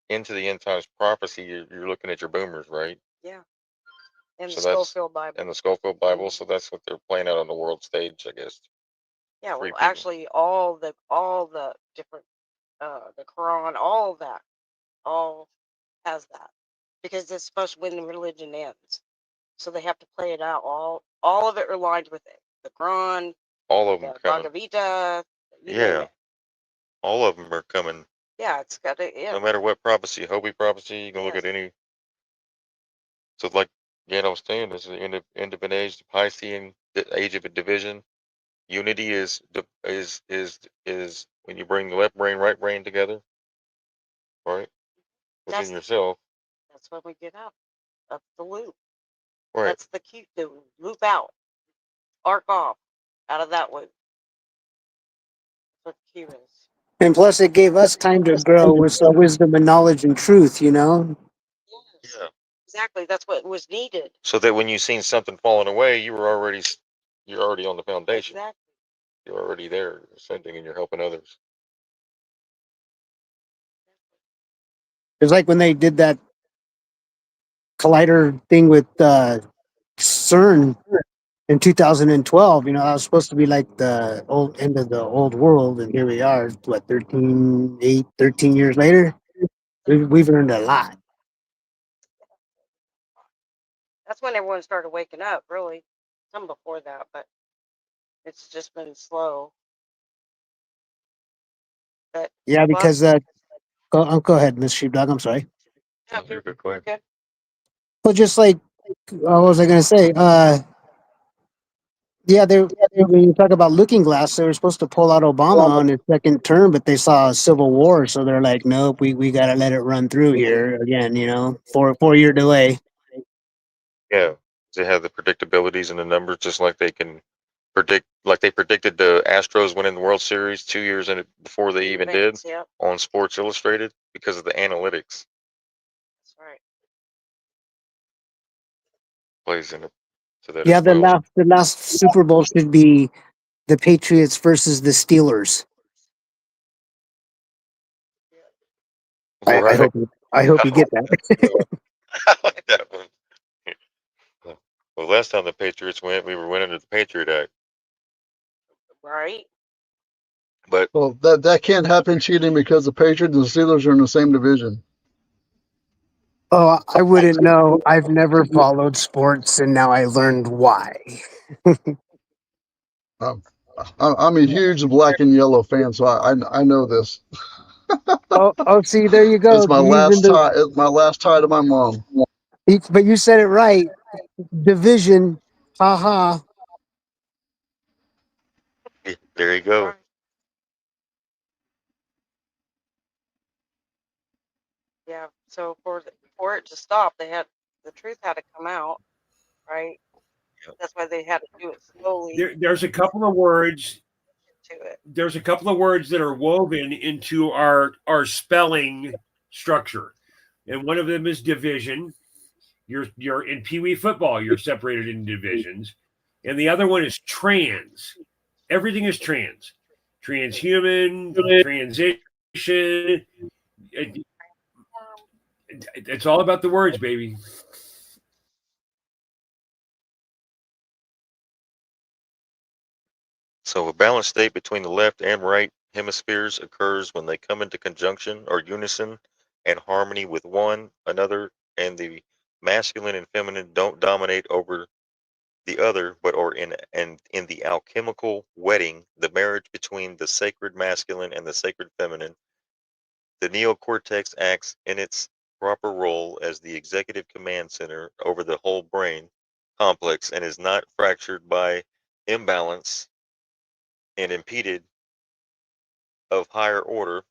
into the end times prophecy, you're looking at your boomers, right? Yeah. And so the Schofield Bible. And the Schofield Bible, so that's what they're playing out on the world stage, I guess. Yeah, well, actually, all the different, the Quran, all of that, all has that, because it's supposed to when the religion ends, so they have to play it out. All of it aligned with it. The Quran, all of them the coming. Bhagavad Gita, Yeah, all of them are coming. Yeah, it's got to. Yeah. No matter what prophecy, Hobie prophecy, you can look at any. So, like I was saying, this is the end of an age, the Piscean, the age of a division. Unity is when you bring the left brain, right brain together, right? Within yourself. That's when we get out of the loop. Right. That's the cue. The loop out, arc off, out of that loop. That's what the cue is. And plus, it gave us time to grow with some wisdom and knowledge and truth, you know? Yes. Yeah. Exactly. That's what was needed. So that when you seen something falling away, you're already on the foundation. Exactly. You're already there, ascending, and you're helping others. It's like when they did that collider thing with CERN. in 2012. You know, that was supposed to be like the old end of the old world, and here we are. What 13 years later? We've learned a lot. That's when everyone started waking up, really. Some before that, but it's just been slow. But Yeah, well, because go ahead, Miss Sheepdog. I'm sorry. yeah, You're good. Go ahead. Well, just like what was I going to say? Yeah, when you talk about Looking Glass, they were supposed to pull out Obama on his second term, but they saw a civil war, so they're like, nope, we got to let it run through here again. You know, 4 year delay. Yeah, they have the predictabilities and the numbers, just like they can predict, like they predicted the Astros winning the World Series 2 years before they even did Yep, on Sports Illustrated because of the analytics that's right. plays into that Yeah, as well. the last Super Bowl should be the Patriots versus the Steelers. I Right. hope you get that. I like that one. Well, last time the Patriots went, we were winning the Patriot Act. Right. But Well, that can't happen cheating because the Patriots and the Steelers are in the same division. Oh, I wouldn't know. I've never followed sports, and now I learned why. I'm a huge black and yellow fan, so I know this. Oh, see, there you go. It's my Using last tie. It's my last tie to my mom. but you said it right. Division, haha. there you go. Yeah. So for it to stop, the truth had to come out, right? That's why they had to do it slowly There's a couple of words. to it. There's a couple of words that are woven into our spelling structure, and one of them is division. You're in Pee Wee football. You're separated into divisions, and the other one is trans. Everything is trans, transhuman, transition. It's all about the words, baby. So a balanced state between the left and right hemispheres occurs when they come into conjunction or unison and harmony with one another, and the masculine and feminine don't dominate over the other, but are in the alchemical wedding, the marriage between the sacred masculine and the sacred feminine. The neocortex acts in its proper role as the executive command center over the whole brain complex and is not fractured by imbalance and impeded of higher order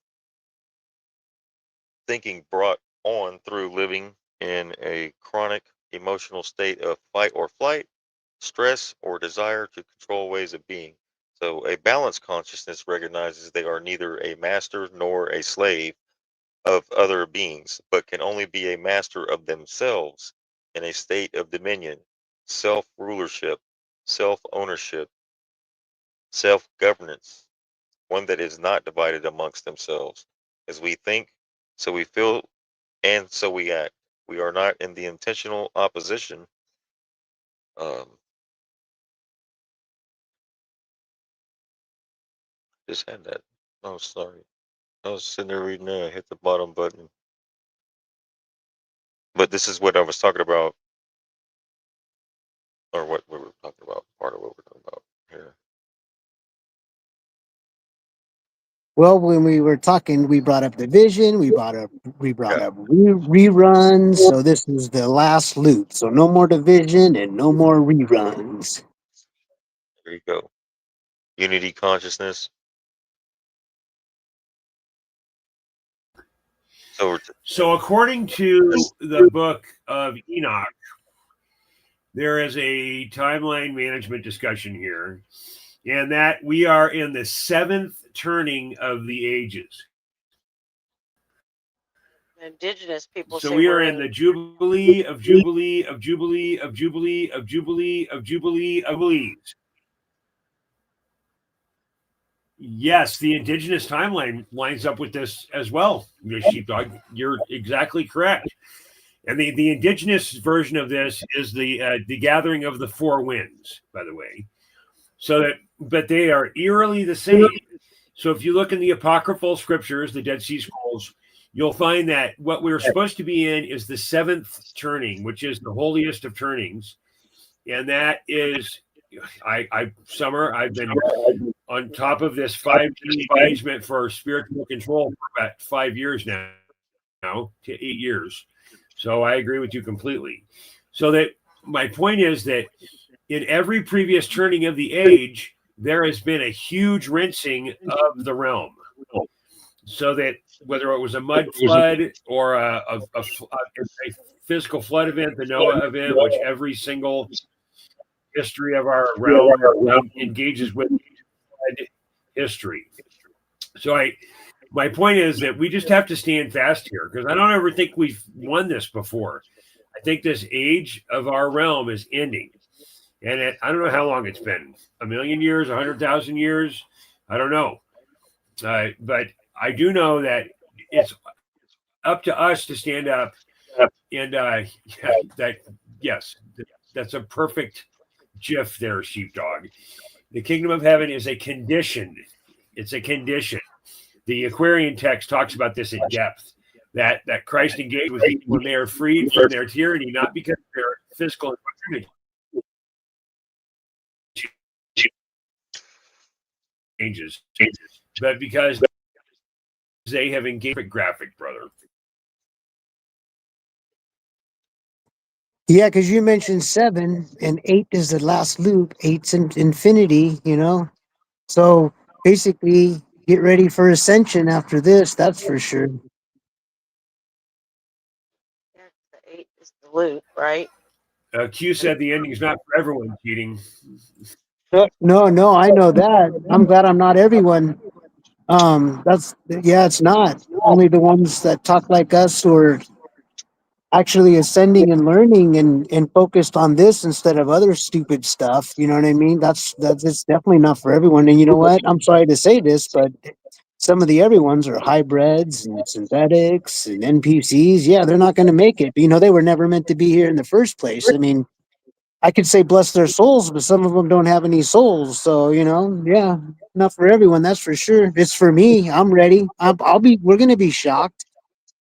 thinking brought on through living in a chronic emotional state of fight or flight, stress, or desire to control ways of being. So, a balanced consciousness recognizes they are neither a master nor a slave of other beings, but can only be a master of themselves in a state of dominion, self rulership, self ownership, self governance, one that is not divided amongst themselves. As we think, so we feel, and so we act. We are not in the intentional opposition. Um, just had that. Oh, sorry. I was sitting there reading that. I hit the bottom button. But this is what I was talking about, or what we were talking about. Part of what we're talking about here. Well, when we were talking, we brought up division. We brought up Yeah. reruns. So this is the last loop. So no more division and no more reruns. There you go. Unity consciousness. So, according to the book of Enoch, there is a timeline management discussion here, and that we are in the seventh turning of the ages. Indigenous people So say we are we're in the Jubilee of Jubilee of Jubilee of Jubilee of Jubilee of Jubilee of Jubilees. Yes, the indigenous timeline lines up with this as well, Sheepdog. You're exactly correct. And the indigenous version of this is the gathering of the four winds, by the way. So that, but they are eerily the same. So if you look in the apocryphal scriptures, the Dead Sea Scrolls, you'll find that what we're supposed to be in is the seventh turning, which is the holiest of turnings, and that is, Summer, I've been on top of this 5G engagement for spiritual control for about 5 years now to 8 years. So I agree with you completely. So that my point is that in every previous turning of the age, there has been a huge rinsing of the realm. So that whether it was a mud flood or a physical flood event, the Noah event, which every single history of our realm engages with history. So my point is that we just have to stand fast here, because I don't ever think we've won this before. I think this age of our realm is ending. And I don't know how long it's been, 1,000,000 years, 100,000 years. I don't know. But I do know that it's up to us to stand up. And yes, that's a perfect GIF there, sheepdog. The kingdom of heaven is a condition. It's a condition. The Aquarian text talks about this in depth, that Christ engaged with people when they are freed from their tyranny, not because of their physical changes, but because they have engaged graphic, brother. Yeah, because you mentioned 7 and 8 is the last loop. 8's infinity, So basically, get ready for ascension after this. That's for sure. The 8 is the loop, right? Q said the ending is not for everyone, cheating. No, I know that. I'm glad I'm not everyone. It's not. Only the ones that talk like us who are actually ascending and learning and focused on this instead of other stupid stuff. You know what I mean? That's it's definitely not for everyone. And you know what? I'm sorry to say this, but some of the everyone's are hybrids and synthetics and NPCs. Yeah, they're not going to make it. But, they were never meant to be here in the first place. I mean, I could say bless their souls, but some of them don't have any souls. So, yeah, not for everyone. That's for sure. It's for me. I'm ready. We're going to be shocked.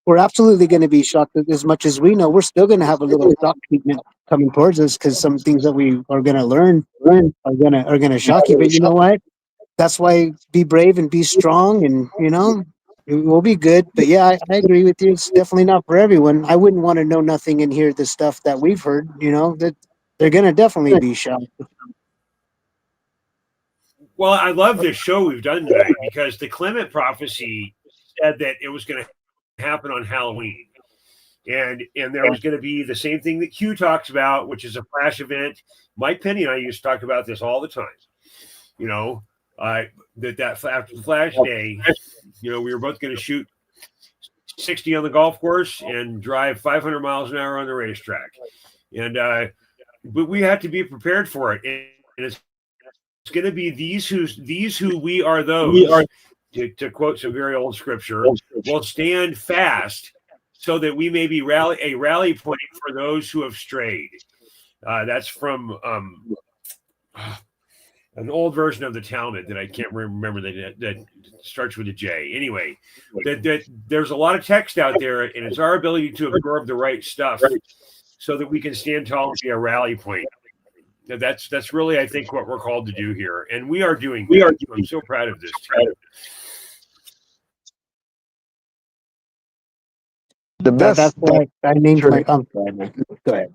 We're absolutely going to be shocked as much as we know. We're still going to have a little shock treatment coming towards us because some things that we are going to learn are going to shock you. But you know what? That's why be brave and be strong, and we'll be good. But yeah, I agree with you. It's definitely not for everyone. I wouldn't want to know nothing and hear the stuff that we've heard. That they're going to definitely be shocked. Well, I love this show we've done tonight because the Clement prophecy said that it was going to happen on Halloween. And there was going to be the same thing that Q talks about, which is a flash event. Mike Penny and I used to talk about this all the time. That after the flash day, we were both going to shoot 60 on the golf course and drive 500 miles an hour on the racetrack. And but we had to be prepared for it. And it's going to be these who we are those. To quote some very old scripture, will stand fast so that we may be a rally point for those who have strayed. That's from an old version of the Talmud that I can't remember that starts with a J. Anyway, that there's a lot of text out there, and it's our ability to absorb the right stuff so that we can stand tall and be a rally point. That's really, I think, what we're called to do here, and we are doing. I'm so proud of this team. The best. That's why I named my. I'm sorry, man. Go ahead.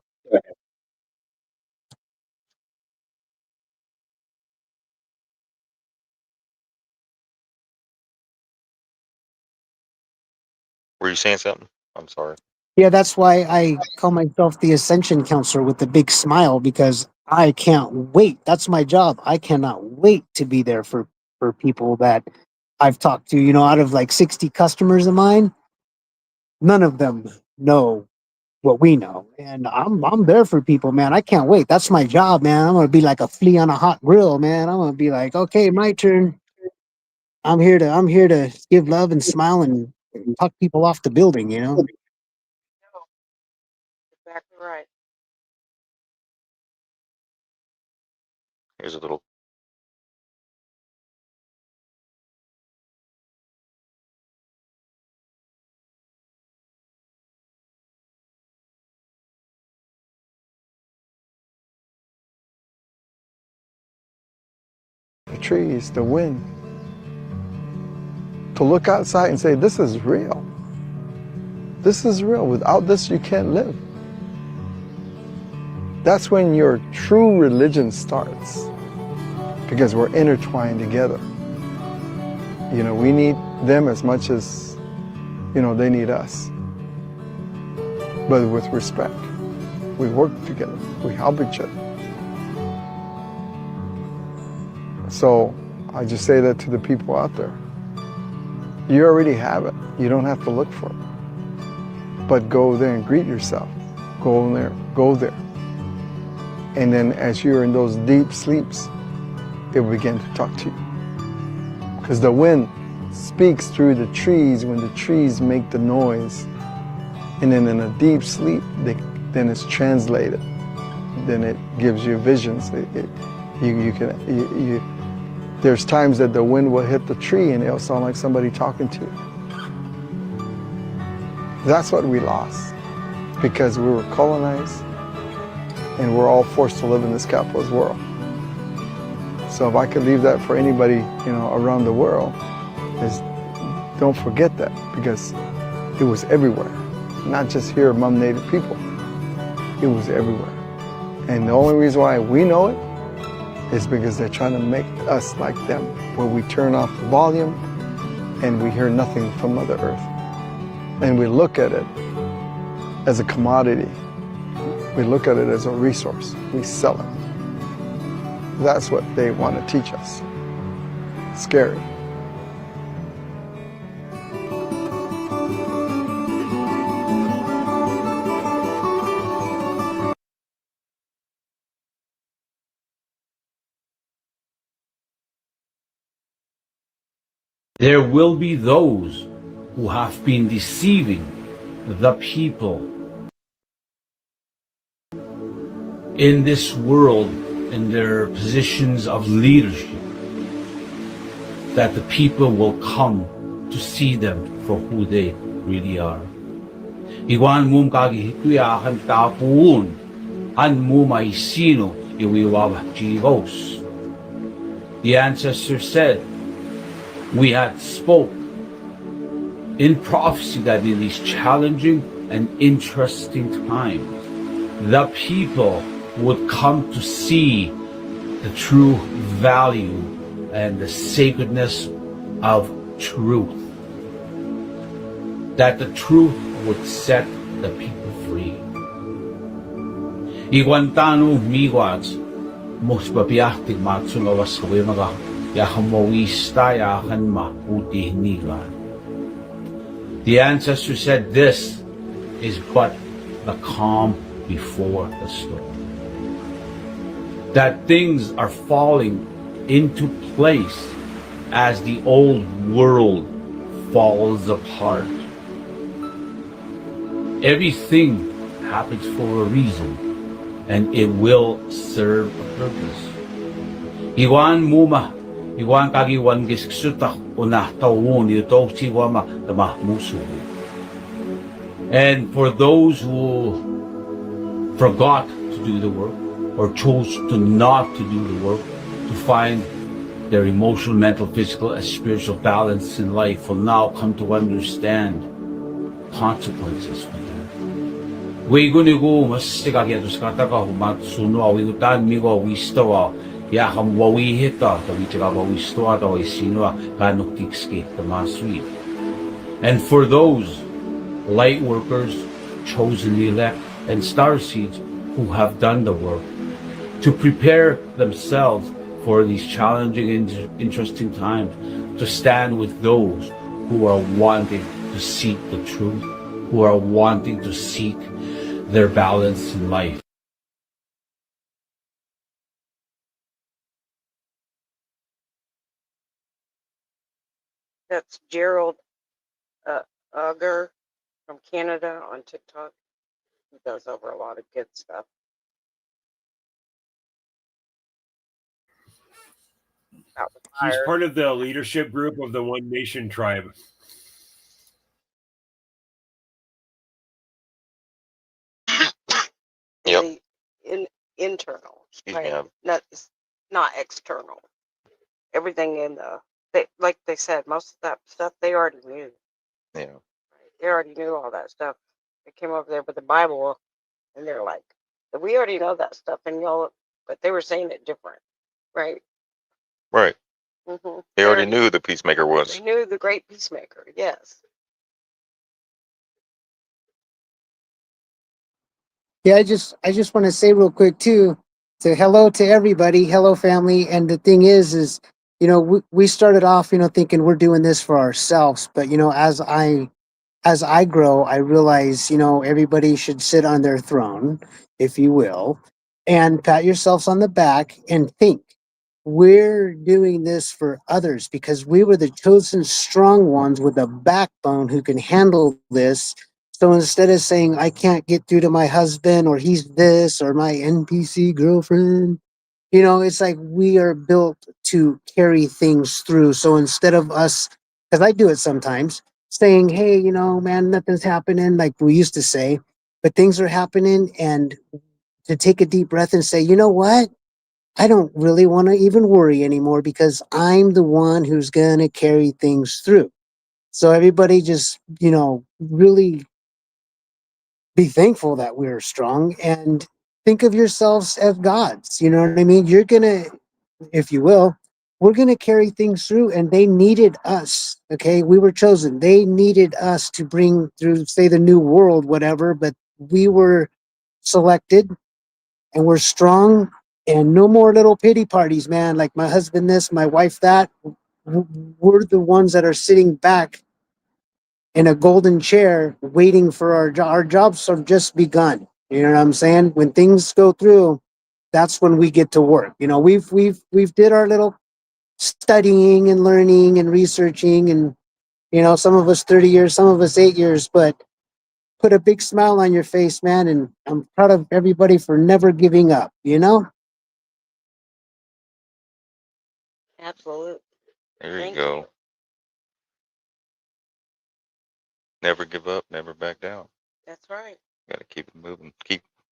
Were you saying something? I'm sorry. Yeah, that's why I call myself the Ascension Counselor with a big smile, because I can't wait. That's my job. I cannot wait to be there for people that I've talked to. Out of like 60 customers of mine, none of them know what we know, and I'm there for people, man. I can't wait. That's my job, man. I'm gonna be like a flea on a hot grill, man. I'm gonna be like, okay, my turn. I'm here to give love and smile and talk people off the building. Here's a little. The trees, the wind. To look outside and say, this is real. This is real. Without this, you can't live. That's when your true religion starts, because we're intertwined together. You know, we need them as much as, you know, they need us. But with respect, we work together, we help each other. So I just say that to the people out there. You already have it. You don't have to look for it. But go there and greet yourself. Go there, go there. And then as you're in those deep sleeps, it will begin to talk to you. Because the wind speaks through the trees when the trees make the noise. And then in a deep sleep, then it's translated. Then it gives you visions. There's times that the wind will hit the tree and it'll sound like somebody talking to you. That's what we lost, because we were colonized and we're all forced to live in this capitalist world. So if I could leave that for anybody, you know, around the world, is don't forget that, because it was everywhere. Not just here among Native people. It was everywhere. And the only reason why we know it is because they're trying to make us like them, where we turn off the volume and we hear nothing from Mother Earth. And we look at it as a commodity. We look at it as a resource. We sell it. That's what they want to teach us. Scary. There will be those who have been deceiving the people in this world in their positions of leadership, that the people will come to see them for who they really are. Iwan mum kagi hituya han tapuun han mumay sino iwiwawa jivos. The ancestor said, we had spoke in prophecy that in these challenging and interesting times, the people would come to see the true value and the sacredness of truth. That the truth would set the people free. Iguantano miwats mos babiahtig matsunawas kawemaga yahamawista yahanma puti niga. The ancestor said this is but the calm before the storm. That things are falling into place as the old world falls apart. Everything happens for a reason, and it will serve a purpose. Iwan muma, iwan kagi wan gisksuta unah tawun ito siwama tamah musu. And for those who forgot to do the work, or chose to not to do the work, to find their emotional, mental, physical, and spiritual balance in life, will now come to understand consequences for that. Wigunigo mastiga getus kataka matsuno wigutan migo wistoa yakam wawi hita the wichika wawistoa the wisinoa kanuktikski the masweet. And for those light workers, chosen elect, and starseeds who have done the work to prepare themselves for these challenging and interesting times, to stand with those who are wanting to seek the truth, who are wanting to seek their balance in life. That's Gerald Auger from Canada on TikTok. He goes over a lot of good stuff. He's part of the leadership group of the One Nation tribe. Yep. Internal, Excuse right? me. Not external. Everything in like they said, most of that stuff they already knew. Yeah. Right? They already knew all that stuff. They came over there with the Bible, and they're like, "We already know that stuff," and y'all, but they were saying it different, right? Right. Mm-hmm. They already knew who the peacemaker They was. knew the great peacemaker. Yes. Yeah, I just want to say real quick too, to hello to everybody, hello family. And the thing is, we started off, thinking we're doing this for ourselves, but as I grow, I realize, everybody should sit on their throne, if you will, and pat yourselves on the back and think we're doing this for others because we were the chosen strong ones with a backbone who can handle this. So instead of saying, I can't get through to my husband or he's this or my NPC girlfriend, it's like we are built to carry things through. So instead of us, because I do it sometimes, saying, hey, man, nothing's happening, like we used to say, but things are happening. And to take a deep breath and say, you know what? I don't really want to even worry anymore because I'm the one who's going to carry things through. So everybody just, really be thankful that we're strong and think of yourselves as gods. You know what I mean? You're going to, if you will, we're going to carry things through, and they needed us. Okay. We were chosen. They needed us to bring through, say, the new world, whatever, but we were selected and we're strong, and no more little pity parties, man. Like my husband this, my wife that. We're the ones that are sitting back in a golden chair waiting for our jobs have just begun. You know what I'm saying? When things go through, that's when we get to work. We've did our little studying and learning and researching, and some of us 30 years, some of us 8 years, but put a big smile on your face, man, and I'm proud of everybody for never giving up, Absolutely. There you Thank go. you. Never give up, never back down. That's right. Got to keep it moving.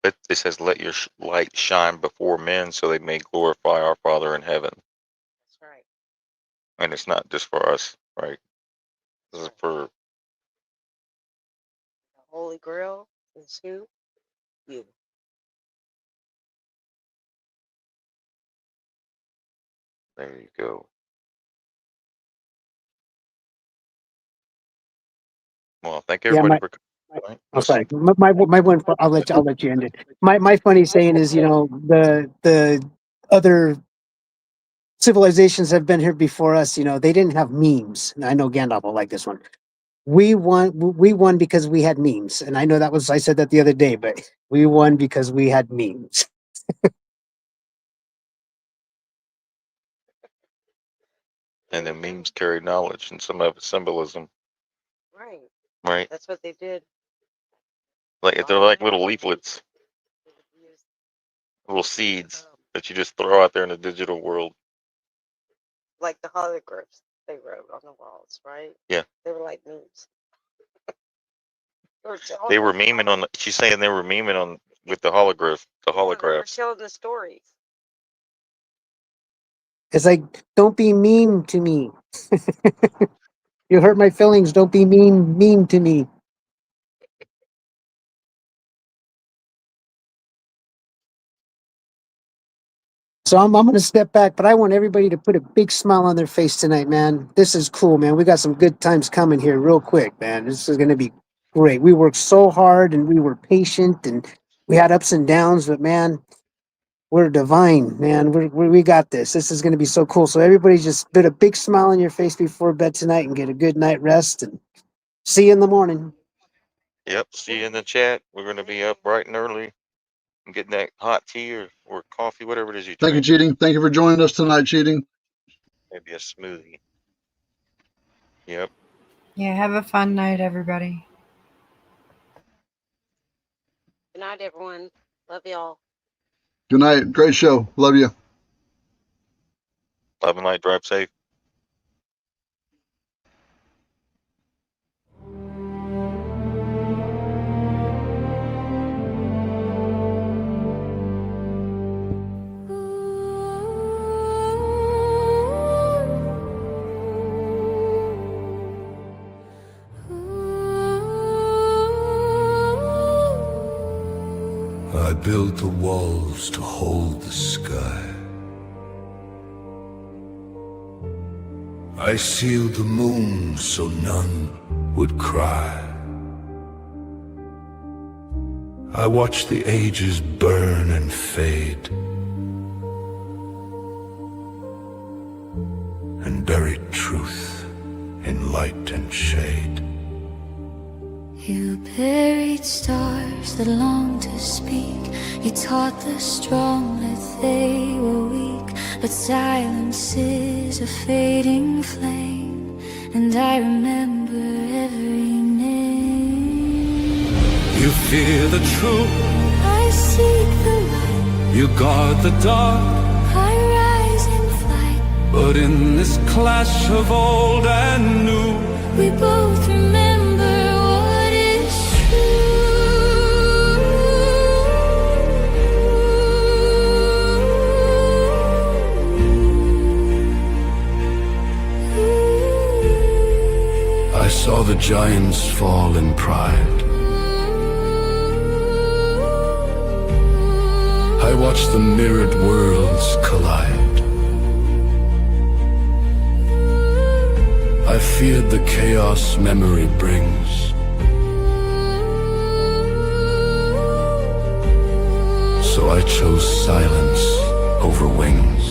It says, let your light shine before men so they may glorify our Father in heaven. That's right. And it's not just for us, right? This is for The Holy Grail is who? You. there you go. Well, thank Yeah, everybody for coming. oh, sorry. My one. I'll let you end it. My funny saying is, the other civilizations have been here before us. They didn't have memes. I know Gandalf will like this one. We won because we had memes, and I know I said that the other day, but we won because we had memes. And then memes carry knowledge and some of it symbolism. Right. Right. That's what they did. Like they're like little leaflets, little seeds that you just throw out there in the digital world. Like the holograms they wrote on the walls, right? Yeah. They were like memes. They were memeing on. She's saying they were memeing on with the holograph. The They were holographs. telling the stories. It's like, don't be mean to me. You hurt my feelings. Don't be mean to me. So I'm going to step back, but I want everybody to put a big smile on their face tonight, man. This is cool, man. We got some good times coming here real quick, man. This is going to be great. We worked so hard and we were patient and we had ups and downs, but man, we're divine, man. We got this. This is going to be so cool. So everybody just put a big smile on your face before bed tonight and get a good night rest, and see you in the morning. Yep. See you in the chat. We're going to be up bright and early and getting that hot tea or coffee, whatever it is you Thank you, drink. Cheating. Thank you for joining us tonight, Cheating. Maybe a smoothie. Yep. Yeah, have a fun night, everybody. Good night, everyone. Love y'all. Good night. Great show. Love you. Love and light. Drive safe. built the walls to hold the sky. I sealed the moon so none would cry. I watched the ages burn and fade, and buried truth in light and shade. You buried stars that longed to speak. You taught the strong that they were weak. But silence is a fading flame, and I remember every name. You fear the truth, I seek the light, you guard the dark, I rise in flight. but in this clash of old and new, We both remember what is I saw the giants fall in pride. I watched the mirrored worlds collide. I feared the chaos memory brings. So I chose silence over wings.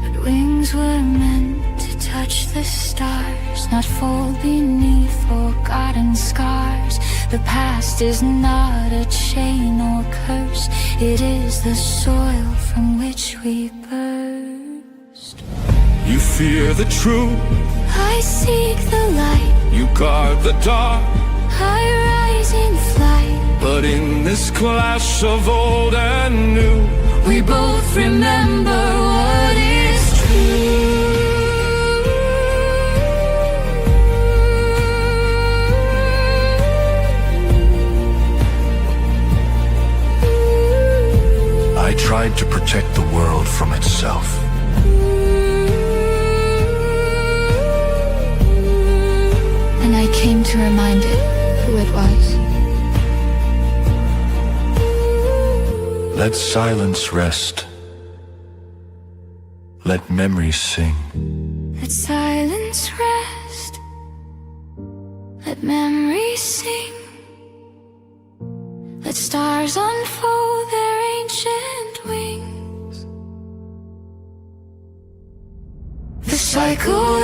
But wings were meant to touch the stars, not fall beneath forgotten scars. The past is not a chain or curse, it is the soil from which we burst. You fear the truth, I seek the light, you guard the dark, I rise in flight. but in this clash of old and new, We both remember what is true. I tried to protect the world from itself. And I came to remind it who it was. Let silence rest. Let memory sing. Let silence rest, let memories sing. Let stars unfold their ancient wings. The cycle